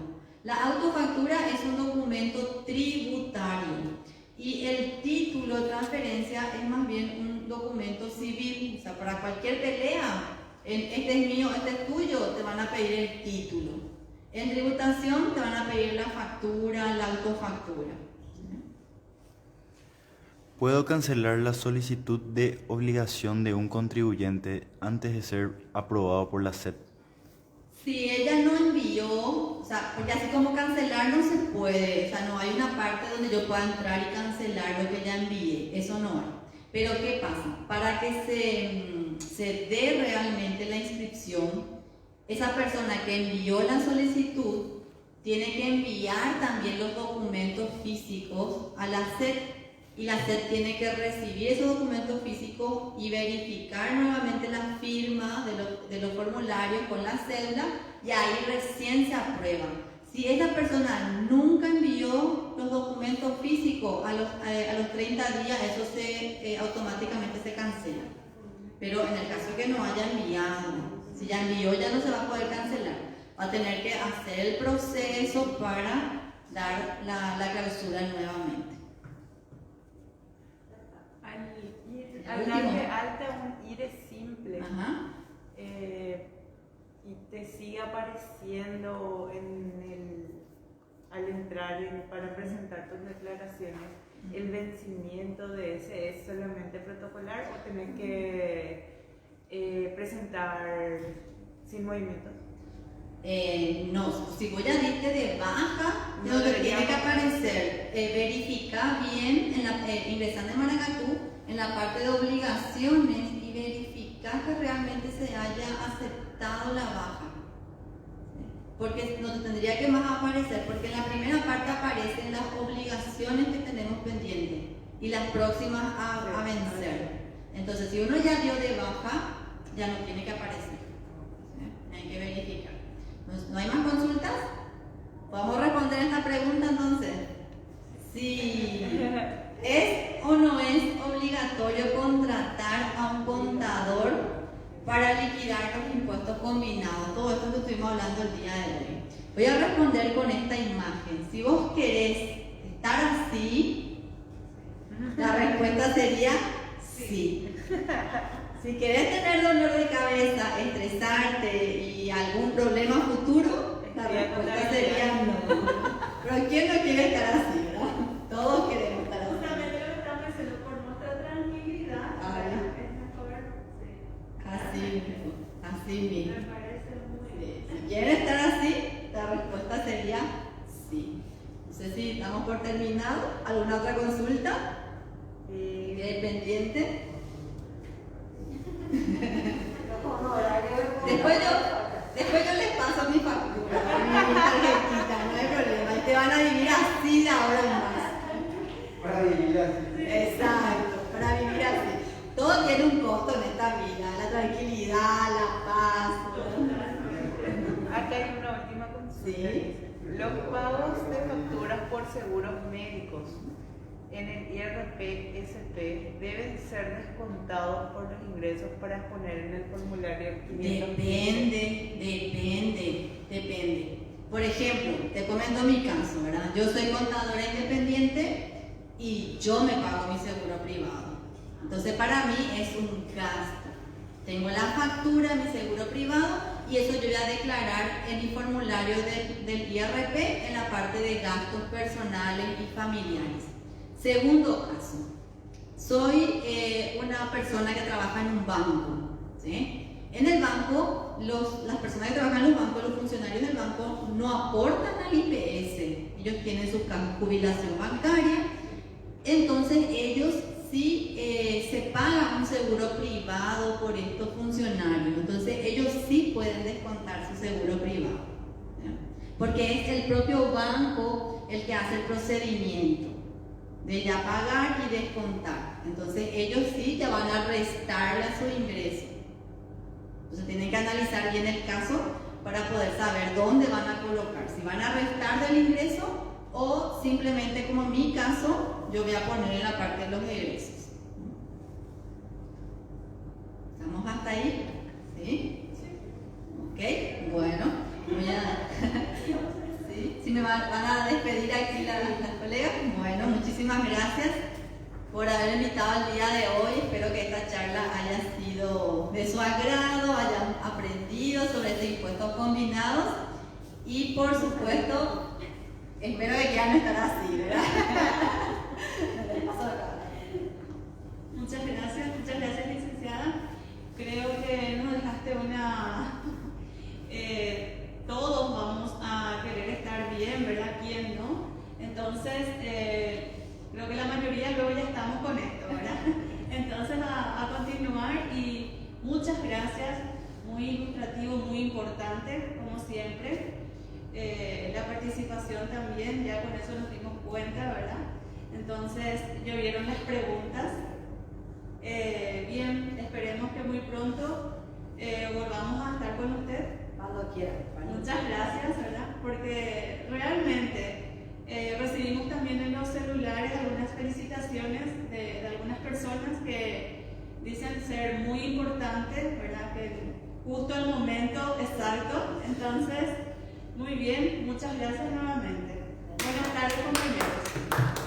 B: La autofactura es un documento tributario y el título de transferencia es más bien un documento civil. O sea, para cualquier pelea, este es mío, este es tuyo, te van a pedir el título. En tributación te van a pedir la factura, la autofactura.
C: ¿Puedo cancelar la solicitud de obligación de un contribuyente antes de ser aprobado por la SED?
B: Si ella no envió, o sea, porque así como cancelar no se puede, o sea, no hay una parte donde yo pueda entrar y cancelar lo que ella envíe, eso no hay. Pero ¿qué pasa? Para que se dé realmente la inscripción, esa persona que envió la solicitud tiene que enviar también los documentos físicos a la SED y la SED tiene que recibir esos documentos físicos y verificar nuevamente la firma de los formularios con la cédula y ahí recién se aprueba. Si esa persona nunca envió los documentos físicos a los 30 días, eso automáticamente se cancela. Pero en el caso que no haya enviado, si ya envió ya no se va a poder cancelar. Va a tener que hacer el proceso para dar la clausura nuevamente.
D: Al darle alta un IRE simple,
B: Ajá.
D: y te sigue apareciendo al entrar para presentar tus declaraciones, ¿el vencimiento de ese es solamente protocolar o tenés que presentar sin movimientos?
B: No, si vos ya diste de baja,
D: No
B: lo que
D: debería
B: tiene que aparecer, verifica bien, ingresando en Maracatú, en la parte de obligaciones y verifica que realmente se haya aceptado la baja. Porque no te tendría que más aparecer, porque en la primera parte aparecen las obligaciones que tenemos pendientes y las próximas a vencer. Entonces, si uno ya dio de baja, ya no tiene que aparecer. Hay que verificar. ¿No hay más consultas? ¿Podemos responder esta pregunta entonces? Sí. ¿Es o no es obligatorio contratar a un contador para liquidar los impuestos combinados? Todo esto que estuvimos hablando el día de hoy. Voy a responder con esta imagen. Si vos querés estar así, la respuesta sería sí. Si querés tener dolor de cabeza, estresarte y algún problema futuro, la respuesta sería no. Pero ¿quién no quiere estar así, verdad? Todos queremos estar así.
E: Justamente lo que estamos haciendo por nuestra tranquilidad, es mejor,
B: Así mismo.
E: me parece muy bien.
B: Si quieren estar así, la respuesta sería sí. No sé si estamos por terminado. ¿Alguna otra consulta? ¿Quede pendiente? Después yo les paso mi factura, mi tarjetita, no hay problema. Y te van a vivir así de ahora en más.
F: Para vivir así.
B: Exacto, para vivir así. Todo tiene un costo en esta vida, la tranquilidad, la paz.
D: Acá hay una última consulta.
B: Sí.
D: Dice, los pagos de facturas por seguros médicos en el IRP-SP deben ser descontados por los ingresos para exponer en el formulario 515.
B: Depende. Por ejemplo, te comento mi caso, ¿verdad? Yo soy contadora independiente y yo me pago mi seguro privado. Entonces para mí es un gasto. Tengo la factura, mi seguro privado y eso yo voy a declarar en mi formulario del IRP en la parte de gastos personales y familiares. Segundo caso, soy una persona que trabaja en un banco, ¿sí? En el banco, las personas que trabajan en los bancos, los funcionarios del banco, no aportan al IPS. Ellos tienen su jubilación bancaria, entonces ellos sí se pagan un seguro privado por estos funcionarios. Entonces ellos sí pueden descontar su seguro privado, ¿sí? Porque es el propio banco el que hace el procedimiento de ya pagar y descontar. Entonces ellos sí ya van a restarle a su ingreso. Entonces tienen que analizar bien el caso para poder saber dónde van a colocar, si van a restar del ingreso o simplemente, como en mi caso, yo voy a poner en la parte de los egresos. ¿Estamos hasta ahí? ¿Sí? Ok, bueno, voy a... ¿Sí? ¿Sí me van a despedir aquí las colegas? Bueno, muchísimas gracias por haber invitado el día de hoy. Espero que esta charla haya sido de su agrado, hayan aprendido sobre estos impuestos combinados y, por supuesto, espero que quieran estar así, ¿verdad?
E: Muchas gracias, licenciada. Creo que nos dejaste una... todos vamos a querer estar bien, ¿verdad? ¿Quién no? Entonces, creo que la mayoría luego ya estamos con esto, ¿verdad? Entonces, a continuar y muchas gracias, muy ilustrativo, muy importante, como siempre. La participación también, ya con eso nos dimos cuenta, ¿verdad? Entonces, llovieron las preguntas. Bien, esperemos que muy pronto volvamos a estar con usted.
B: Cuando quieran.
E: Muchas gracias, ¿verdad? Porque realmente recibimos también en los celulares algunas felicitaciones de algunas personas que dicen ser muy importantes, ¿verdad? Que justo el momento exacto. Entonces, muy bien, muchas gracias nuevamente. Buenas tardes, compañeros.